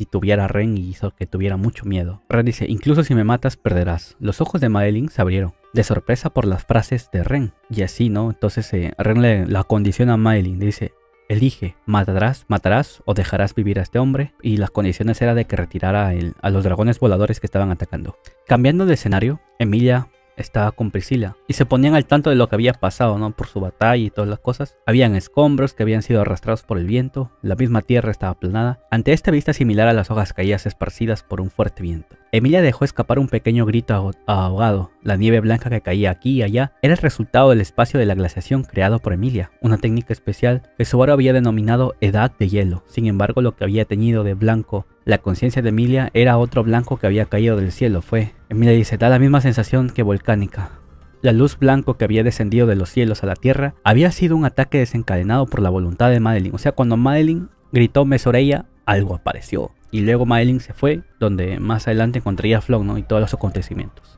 titubear a Ren y hizo que tuviera mucho miedo. Ren dice, incluso si me matas, perderás. Los ojos de Madeline se abrieron, de sorpresa por las frases de Ren. Y así, ¿no? Entonces Ren la condiciona a Madeline, dice, elige, matarás o dejarás vivir a este hombre. Y las condiciones eran de que retirara a los dragones voladores que estaban atacando. Cambiando de escenario, Emilia estaba con Priscila y se ponían al tanto de lo que había pasado, ¿no? Por su batalla y todas las cosas. Habían escombros que habían sido arrastrados por el viento, la misma tierra estaba aplanada, ante esta vista similar a las hojas caídas esparcidas por un fuerte viento. Emilia dejó escapar un pequeño grito ahogado. La nieve blanca que caía aquí y allá era el resultado del espacio de la glaciación creado por Emilia, una técnica especial que Subaru había denominado edad de hielo. Sin embargo, lo que había teñido de blanco la conciencia de Emilia era otro blanco que había caído del cielo. Emilia dice, da la misma sensación que volcánica. La luz blanco que había descendido de los cielos a la tierra había sido un ataque desencadenado por la voluntad de Madeline. O sea, cuando Madeline gritó Mesoreia, algo apareció. Y luego Madeline se fue, donde más adelante encontraría a Floch, ¿no? Y todos los acontecimientos.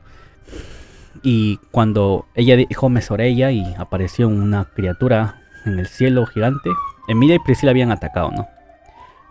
Y cuando ella dijo Mesoreia y apareció una criatura en el cielo gigante, Emilia y Priscila habían atacado, ¿no?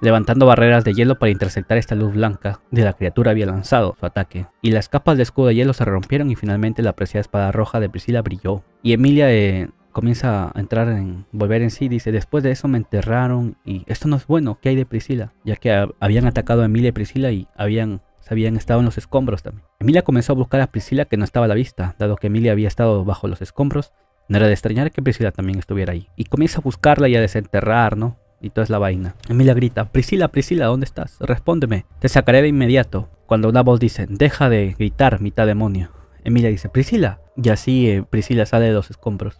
Levantando barreras de hielo para interceptar esta luz blanca de la criatura había lanzado su ataque, y las capas de escudo de hielo se rompieron y finalmente la preciada espada roja de Priscila brilló. Y Emilia comienza a volver en sí, dice, después de eso me enterraron y esto no es bueno, ¿qué hay de Priscila? Ya que habían atacado a Emilia y Priscila y se habían estado en los escombros también. Emilia comenzó a buscar a Priscila, que no estaba a la vista, dado que Emilia había estado bajo los escombros, no era de extrañar que Priscila también estuviera ahí. Y comienza a buscarla y a desenterrar, ¿no? Y toda es la vaina. Emilia grita, Priscila, Priscila, ¿dónde estás? Respóndeme, te sacaré de inmediato. Cuando una voz dice, deja de gritar, mitad demonio. Emilia dice, Priscila. Y así Priscila sale de los escombros.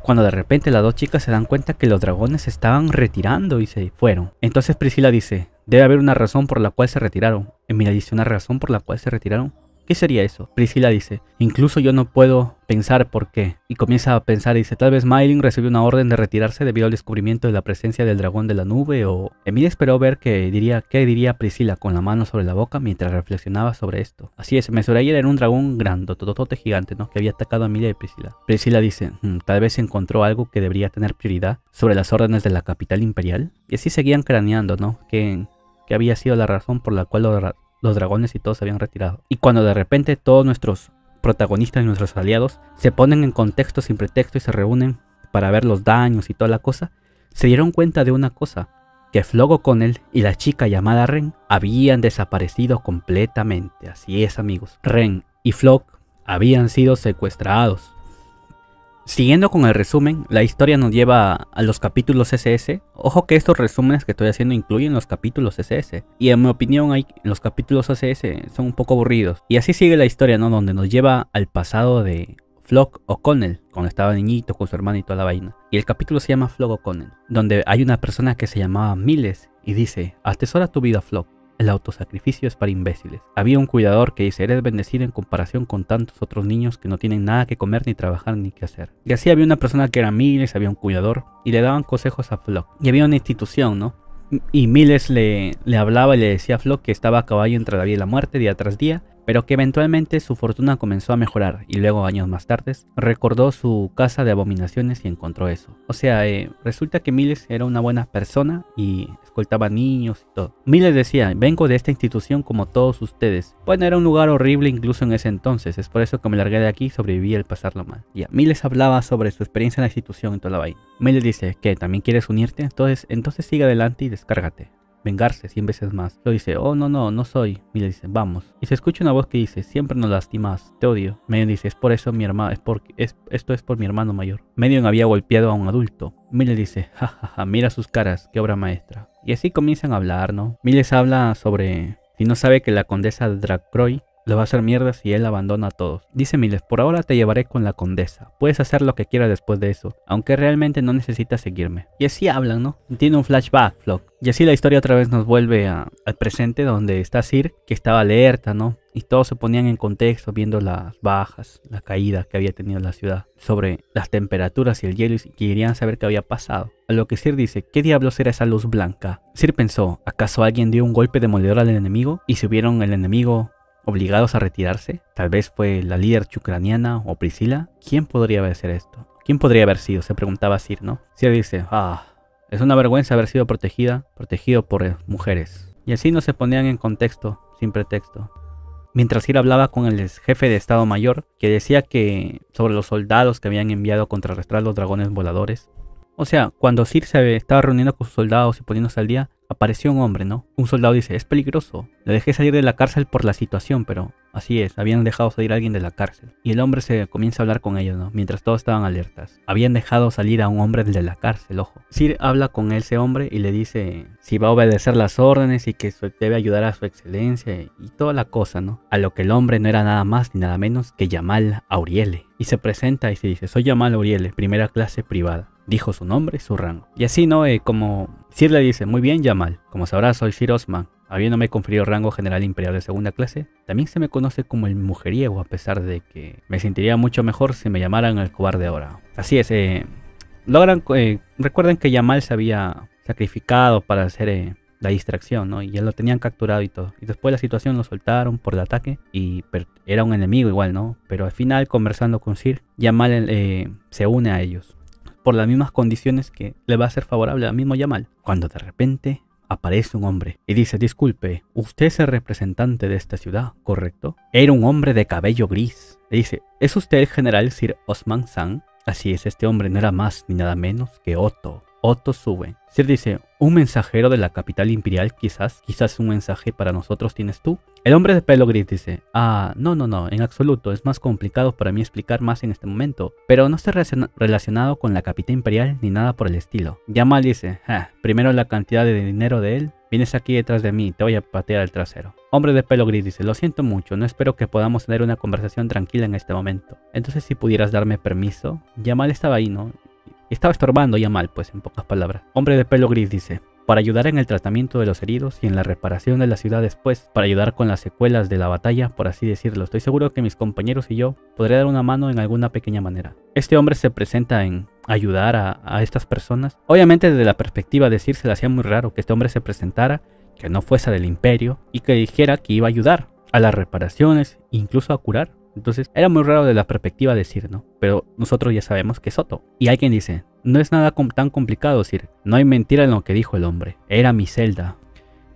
Cuando de repente las dos chicas se dan cuenta que los dragones se estaban retirando y se fueron. Entonces Priscila dice, debe haber una razón por la cual se retiraron. Emilia dice, ¿una razón por la cual se retiraron? ¿Qué sería eso? Priscila dice, incluso yo no puedo pensar por qué. Y comienza a pensar y dice, tal vez Madeline recibió una orden de retirarse debido al descubrimiento de la presencia del dragón de la nube, o... Emilia esperó ver qué diría Priscila con la mano sobre la boca mientras reflexionaba sobre esto. Así es, Mesoreia era un dragón grandototote gigante, ¿no? Que había atacado a Emilia y Priscila. Priscila dice, tal vez encontró algo que debería tener prioridad sobre las órdenes de la capital imperial. Y así seguían craneando, ¿no? Que había sido la razón por la cual los dragones y todos se habían retirado. Y cuando de repente todos nuestros protagonistas y nuestros aliados se ponen en contexto sin pretexto y se reúnen para ver los daños y toda la cosa, se dieron cuenta de una cosa, que Floch O'Connell y la chica llamada Ren habían desaparecido completamente. Así es, amigos, Ren y Floch habían sido secuestrados. Siguiendo con el resumen, la historia nos lleva a los capítulos SS. Ojo que estos resúmenes que estoy haciendo incluyen los capítulos SS. Y en mi opinión, los capítulos SS son un poco aburridos. Y así sigue la historia, ¿no? Donde nos lleva al pasado de Floch O'Connell, cuando estaba niñito con su hermano y toda la vaina. Y el capítulo se llama Floch O'Connell, donde hay una persona que se llamaba Miles y dice, atesora tu vida, Floch. El autosacrificio es para imbéciles. Había un cuidador que dice, eres bendecido en comparación con tantos otros niños que no tienen nada que comer, ni trabajar, ni qué hacer. Y así había una persona que era Miles, había un cuidador, y le daban consejos a Floch. Y había una institución, ¿no? Y Miles le hablaba y le decía a Floch que estaba a caballo entre la vida y la muerte día tras día, pero que eventualmente su fortuna comenzó a mejorar y luego, años más tarde, recordó su casa de abominaciones y encontró eso. O sea, resulta que Miles era una buena persona y escoltaba niños y todo. Miles decía, vengo de esta institución como todos ustedes. Bueno, era un lugar horrible incluso en ese entonces, es por eso que me largué de aquí y sobreviví al pasarlo mal. Ya, Miles hablaba sobre su experiencia en la institución y toda la vaina. Miles dice, ¿qué? ¿También quieres unirte? Entonces sigue adelante y descárgate. Vengarse 100 veces más. Lo dice, oh no soy. Y le dice, vamos. Y se escucha una voz que dice, siempre nos lastimas, te odio. Medion dice, es por eso mi hermano, esto es por mi hermano mayor. Medion había golpeado a un adulto. Miles dice, jajaja, mira sus caras, qué obra maestra. Y así comienzan a hablar, ¿no? Miles habla sobre si no sabe que la condesa de Dracroy le va a hacer mierda si él abandona a todos. Dice Miles, por ahora te llevaré con la condesa. Puedes hacer lo que quieras después de eso, aunque realmente no necesitas seguirme. Y así hablan, ¿no? Tiene un flashback, Floch. Y así la historia otra vez nos vuelve al presente, donde está Cir, que estaba alerta, ¿no? Y todos se ponían en contexto viendo las bajas, la caída que había tenido la ciudad, sobre las temperaturas y el hielo, y querían saber qué había pasado. A lo que Cir dice, ¿qué diablos era esa luz blanca? Cir pensó, ¿acaso alguien dio un golpe demoledor al enemigo? Y si vieron el enemigo obligados a retirarse, tal vez fue la líder chucraniana o Priscila. ¿Quién podría haber sido esto? ¿Quién podría haber sido? Se preguntaba Cir, ¿no? Cir dice, es una vergüenza haber sido protegido por mujeres. Y así no se ponían en contexto, sin pretexto. Mientras Sir hablaba con el jefe de Estado Mayor, que decía que sobre los soldados que habían enviado a contrarrestar los dragones voladores. O sea, cuando Sir se estaba reuniendo con sus soldados y poniéndose al día, apareció un hombre, ¿no? Un soldado dice, es peligroso. Le dejé salir de la cárcel por la situación, pero así es, habían dejado salir a alguien de la cárcel. Y el hombre se comienza a hablar con ellos, ¿no? Mientras todos estaban alertas. Habían dejado salir a un hombre de la cárcel, ojo. Sir habla con ese hombre y le dice si va a obedecer las órdenes y que debe ayudar a su excelencia y toda la cosa, ¿no? A lo que el hombre no era nada más ni nada menos que Yamal Auriele. Y se presenta y se dice, soy Yamal Auriele, primera clase privada. Dijo su nombre y su rango. Y así, ¿no? Como Sir le dice, muy bien Yamal, como sabrás soy Sir Osman, habiéndome conferido rango general imperial de segunda clase, también se me conoce como el mujeriego, a pesar de que me sentiría mucho mejor si me llamaran el cobarde ahora. Así es, recuerden que Yamal se había sacrificado para hacer la distracción, ¿no? Y ya lo tenían capturado y todo. Y después la situación lo soltaron por el ataque y era un enemigo igual, ¿no? Pero al final, conversando con Sir, Yamal se une a ellos por las mismas condiciones que le va a ser favorable al mismo Yamal. Cuando de repente aparece un hombre y dice, disculpe, usted es el representante de esta ciudad, ¿correcto? Era un hombre de cabello gris. Le dice, ¿es usted el general Sir Osman San? Así es, este hombre no era más ni nada menos que Otto. Otto sube. Sir dice, un mensajero de la capital imperial, quizás un mensaje para nosotros tienes tú. El hombre de pelo gris dice, no, en absoluto, es más complicado para mí explicar más en este momento, pero no está relacionado con la capital imperial ni nada por el estilo. Yamal dice, primero la cantidad de dinero de él, vienes aquí detrás de mí, te voy a patear el trasero. Hombre de pelo gris dice, lo siento mucho, no espero que podamos tener una conversación tranquila en este momento. Entonces si pudieras darme permiso. Yamal estaba ahí, ¿no? Estaba estorbando Yamal, pues, en pocas palabras. Hombre de pelo gris dice, para ayudar en el tratamiento de los heridos y en la reparación de la ciudad después, para ayudar con las secuelas de la batalla, por así decirlo. Estoy seguro que mis compañeros y yo podré dar una mano en alguna pequeña manera. Este hombre se presenta en ayudar a estas personas. Obviamente desde la perspectiva de Sir se le hacía muy raro que este hombre se presentara, que no fuese del imperio y que dijera que iba a ayudar a las reparaciones, incluso a curar. Entonces era muy raro de la perspectiva de Sir, ¿no? Pero nosotros ya sabemos que es Otto. Y alguien dice, no es nada tan complicado, Sir. No hay mentira en lo que dijo el hombre. Era Miselda.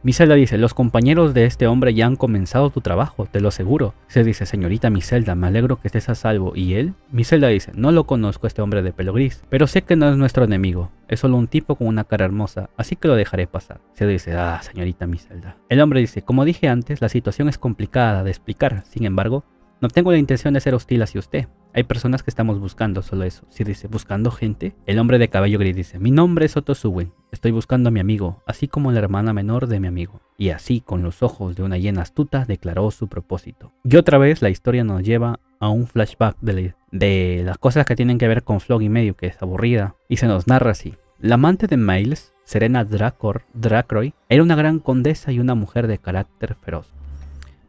Miselda dice, los compañeros de este hombre ya han comenzado tu trabajo, te lo aseguro. Se dice, señorita Miselda, me alegro que estés a salvo. ¿Y él? Miselda dice, no lo conozco a este hombre de pelo gris, pero sé que no es nuestro enemigo. Es solo un tipo con una cara hermosa, así que lo dejaré pasar. Se dice, señorita Miselda. El hombre dice, como dije antes, la situación es complicada de explicar. Sin embargo, no tengo la intención de ser hostil hacia usted. Hay personas que estamos buscando, solo eso. Si dice, ¿buscando gente? El hombre de cabello gris dice, mi nombre es Otto Suwen. Estoy buscando a mi amigo, así como la hermana menor de mi amigo. Y así, con los ojos de una hiena astuta, declaró su propósito. Y otra vez la historia nos lleva a un flashback de las cosas que tienen que ver con Flog y medio, que es aburrida. Y se nos narra así. La amante de Miles, Serena Drakroy, era una gran condesa y una mujer de carácter feroz.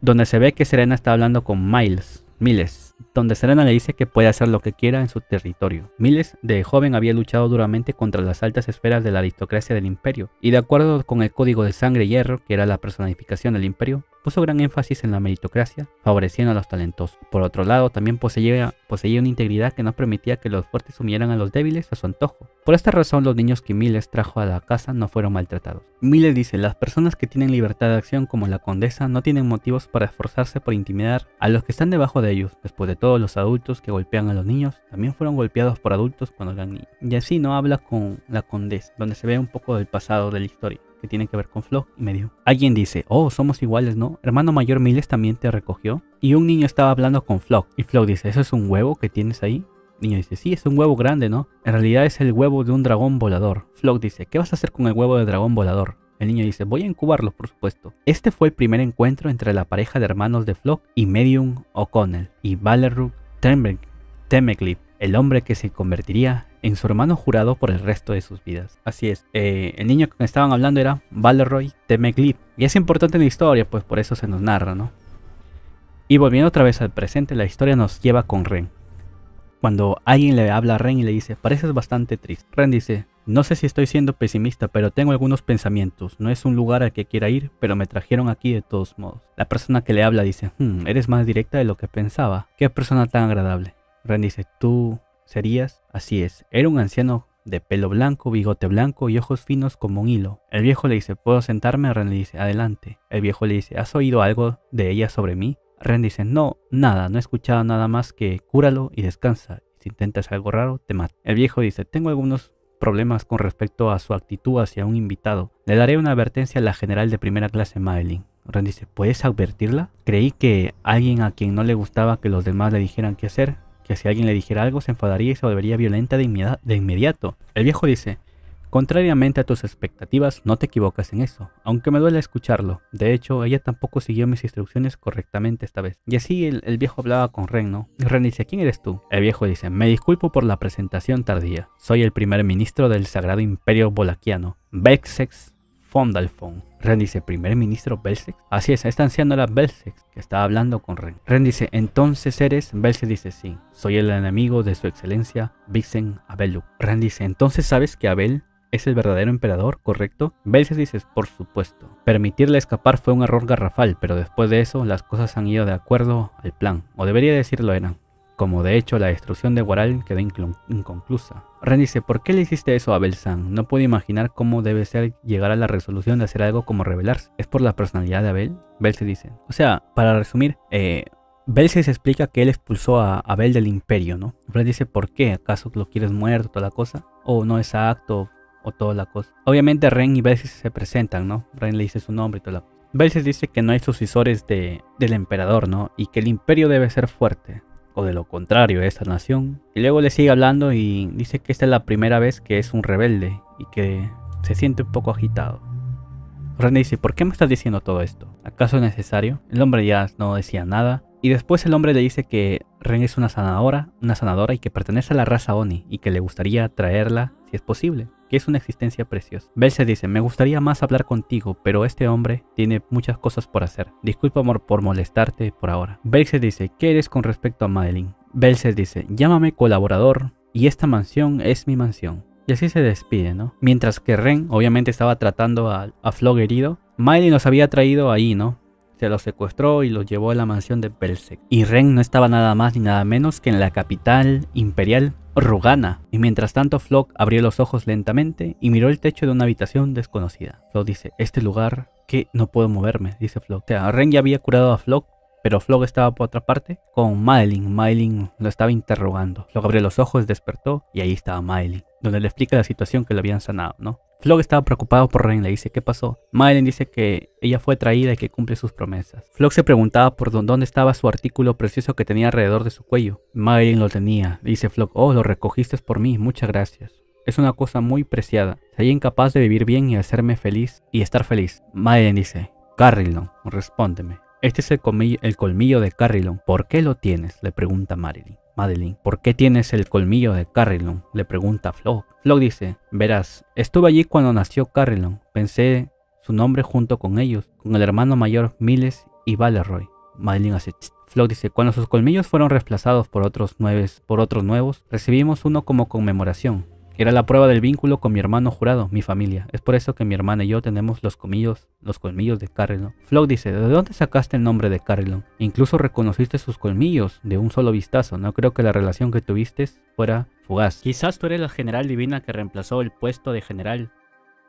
Donde se ve que Serena está hablando con Miles, donde Serena le dice que puede hacer lo que quiera en su territorio. Miles, de joven, había luchado duramente contra las altas esferas de la aristocracia del imperio, y de acuerdo con el código de sangre hierro, que era la personificación del imperio, puso gran énfasis en la meritocracia, favoreciendo a los talentosos. Por otro lado, también poseía una integridad que no permitía que los fuertes humieran a los débiles a su antojo. Por esta razón, los niños que Miles trajo a la casa no fueron maltratados. Miles dice, las personas que tienen libertad de acción como la condesa no tienen motivos para esforzarse por intimidar a los que están debajo de ellos. Después de todo, los adultos que golpean a los niños también fueron golpeados por adultos cuando eran niños. Y así no habla con la condesa, donde se ve un poco del pasado de la historia, que tiene que ver con Flog y medio. Alguien dice, somos iguales, ¿no? Hermano mayor Miles también te recogió. Y un niño estaba hablando con Flog, y Flog dice, ¿eso es un huevo que tienes ahí? El niño dice, sí, es un huevo grande, ¿no? En realidad es el huevo de un dragón volador. Flog dice, ¿qué vas a hacer con el huevo de dragón volador? El niño dice, voy a incubarlo, por supuesto. Este fue el primer encuentro entre la pareja de hermanos de Flog y Medium O'Connell y Ballerug Temeclip, el hombre que se convertiría en su hermano jurado por el resto de sus vidas. Así es, el niño con que estaban hablando era Balleroy Temeclip. Y es importante en la historia, pues por eso se nos narra, ¿no? Y volviendo otra vez al presente, la historia nos lleva con Ren. Cuando alguien le habla a Ren y le dice, pareces bastante triste. Ren dice, no sé si estoy siendo pesimista, pero tengo algunos pensamientos. No es un lugar al que quiera ir, pero me trajeron aquí de todos modos. La persona que le habla dice, eres más directa de lo que pensaba. Qué persona tan agradable. Ren dice, ¿tú serías? Así es, era un anciano de pelo blanco, bigote blanco y ojos finos como un hilo. El viejo le dice, ¿puedo sentarme? Ren le dice, adelante. El viejo le dice, ¿has oído algo de ella sobre mí? Ren dice, no, nada, no he escuchado nada más que cúralo y descansa. Si intentas algo raro, te mato. El viejo dice, tengo algunos problemas con respecto a su actitud hacia un invitado. Le daré una advertencia a la general de primera clase Madeline. Ren dice, ¿puedes advertirla? Creí que alguien a quien no le gustaba que los demás le dijeran qué hacer, que si alguien le dijera algo se enfadaría y se volvería violenta de inmediato. El viejo dice, contrariamente a tus expectativas, no te equivocas en eso, aunque me duele escucharlo. De hecho, ella tampoco siguió mis instrucciones correctamente esta vez. Y así el viejo hablaba con Ren, ¿no? Y Ren dice, ¿quién eres tú? El viejo dice, me disculpo por la presentación tardía. Soy el primer ministro del Sagrado Imperio Bolaquiano, Belsex Fondalfon. Ren dice, ¿primer ministro Belsex? Así es, esta anciana era Belsex, que estaba hablando con Ren. Ren dice, ¿entonces eres? Belsex dice, sí, soy el enemigo de su excelencia, Vixen Abeluk. Ren dice, ¿entonces sabes que Abel es el verdadero emperador, correcto? Belsex dice, por supuesto. Permitirle escapar fue un error garrafal, pero después de eso las cosas han ido de acuerdo al plan, o debería decirlo eran. Como de hecho la destrucción de Guaral quedó inconclusa. Ren dice, ¿por qué le hiciste eso a Abel-san? No puedo imaginar cómo debe ser llegar a la resolución de hacer algo como rebelarse. ¿Es por la personalidad de Abel? Belsex dice. O sea, para resumir, Belsex explica que él expulsó a Abel del imperio, ¿no? Ren dice, ¿por qué? ¿Acaso lo quieres muerto, toda la cosa? ¿O no es acto, o toda la cosa? Obviamente Ren y Belsex se presentan, ¿no? Ren le dice su nombre y toda la cosa. Belsex dice que no hay sucesores del emperador, ¿no? Y que el imperio debe ser fuerte. O de lo contrario, esta nación. Y luego le sigue hablando y dice que esta es la primera vez que es un rebelde y que se siente un poco agitado. Ren dice, ¿por qué me estás diciendo todo esto? ¿Acaso es necesario? El hombre ya no decía nada. Y después el hombre le dice que Ren es una sanadora y que pertenece a la raza Oni y que le gustaría traerla si es posible, que es una existencia preciosa. Belsex dice, me gustaría más hablar contigo, pero este hombre tiene muchas cosas por hacer. Disculpa amor por molestarte por ahora. Belsex dice, ¿qué eres con respecto a Madeline? Belsex dice, llámame colaborador y esta mansión es mi mansión. Y así se despide, ¿no? Mientras que Ren obviamente estaba tratando a Flog herido, Madeline los había traído ahí, ¿no? Se los secuestró y los llevó a la mansión de Belsex. Y Ren no estaba nada más ni nada menos que en la capital imperial Rugana. Y mientras tanto Flog abrió los ojos lentamente y miró el techo de una habitación desconocida. Flog dice, este lugar, ¿qué? No puedo moverme, dice Flog. O sea, Ren ya había curado a Flog, pero Flog estaba por otra parte con Madeline. Madeline lo estaba interrogando. Flog abrió los ojos, despertó y ahí estaba Madeline, donde le explica la situación que le habían sanado, ¿no? Flog estaba preocupado por Ren, le dice, ¿qué pasó? Madeline dice que ella fue traída y que cumple sus promesas. Flog se preguntaba por dónde estaba su artículo precioso que tenía alrededor de su cuello. Madeline lo tenía. Dice Flog, oh, lo recogiste por mí, muchas gracias. Es una cosa muy preciada. Sería incapaz de vivir bien y hacerme feliz y estar feliz. Madeline dice, Carrillon, respóndeme. Este es el colmillo de Carrillon. ¿Por qué lo tienes? Le pregunta Madeline. ¿Por qué tienes el colmillo de Carrillon? Le pregunta Flog. Flog dice, verás, estuve allí cuando nació Carrillon. Pensé su nombre junto con ellos, con el hermano mayor Miles y Valeroy. Madeline hace tss. Flog dice, cuando sus colmillos fueron reemplazados por otros nuevos, recibimos uno como conmemoración. Era la prueba del vínculo con mi hermano jurado, mi familia. Es por eso que mi hermana y yo tenemos los colmillos de Carrillon. Flog dice, ¿de dónde sacaste el nombre de Carrillon? Incluso reconociste sus colmillos de un solo vistazo. No creo que la relación que tuviste fuera fugaz. Quizás tú eres la general divina que reemplazó el puesto de general.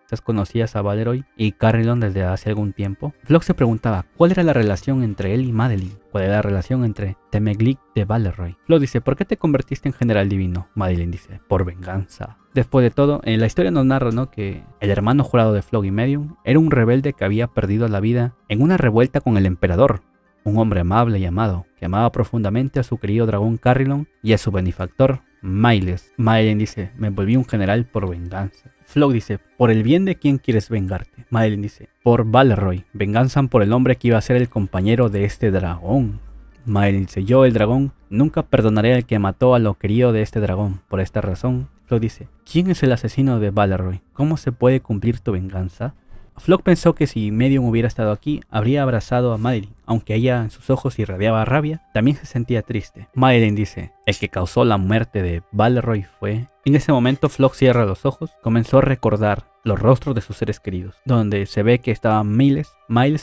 Quizás conocías a Valeroy y Carrillon desde hace algún tiempo. Flog se preguntaba, ¿cuál era la relación entre él y Madeline? ¿Cuál era la relación entre Temeglik de Valeroy? Flog dice, ¿por qué te convertiste en general divino? Madeline dice, por venganza. Después de todo, en la historia nos narra, ¿no?, que el hermano jurado de Flog y Medium era un rebelde que había perdido la vida en una revuelta con el emperador. Un hombre amable y amado, que amaba profundamente a su querido dragón Carrillon y a su benefactor Miles. Madeline dice, me volví un general por venganza. Flog dice, ¿por el bien de quién quieres vengarte? Madeline dice, por Valeroy. Venganza por el hombre que iba a ser el compañero de este dragón. Madeline dice, yo, el dragón, nunca perdonaré al que mató a lo querido de este dragón. Por esta razón, Flog dice, ¿quién es el asesino de Valeroy? ¿Cómo se puede cumplir tu venganza? Flog pensó que si Medium hubiera estado aquí, habría abrazado a Madeline, aunque ella en sus ojos irradiaba rabia, también se sentía triste. Madeline dice, el que causó la muerte de Valeroy fue... En ese momento Flog cierra los ojos, comenzó a recordar los rostros de sus seres queridos, donde se ve que estaba Miles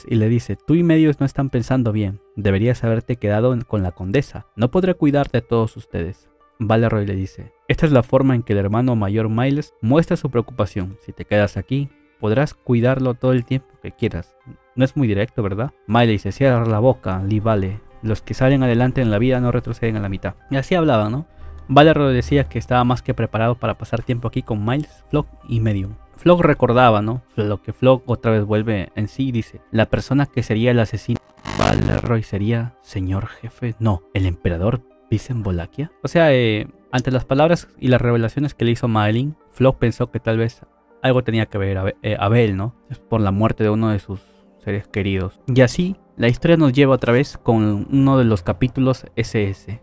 y le dice, tú y Medium no están pensando bien, deberías haberte quedado con la condesa, no podré cuidar de todos ustedes. Valeroy le dice: esta es la forma en que el hermano mayor Miles muestra su preocupación. Si te quedas aquí, podrás cuidarlo todo el tiempo que quieras. No es muy directo, ¿verdad? Miles dice: cierra la boca, Lee Vale. Los que salen adelante en la vida no retroceden a la mitad. Y así hablaban, ¿no? Valeroy decía que estaba más que preparado para pasar tiempo aquí con Miles, Flock y Medium. Flock recordaba, ¿no? Lo que Flock otra vez vuelve en sí y dice: la persona que sería el asesino Valeroy sería señor jefe. No, el emperador Vincent Bolaquia. O sea, ante las palabras y las revelaciones que le hizo Madeline, Flock pensó que tal vez algo tenía que ver Abel, ¿no? Por la muerte de uno de sus seres queridos. Y así, la historia nos lleva otra vez con uno de los capítulos SS.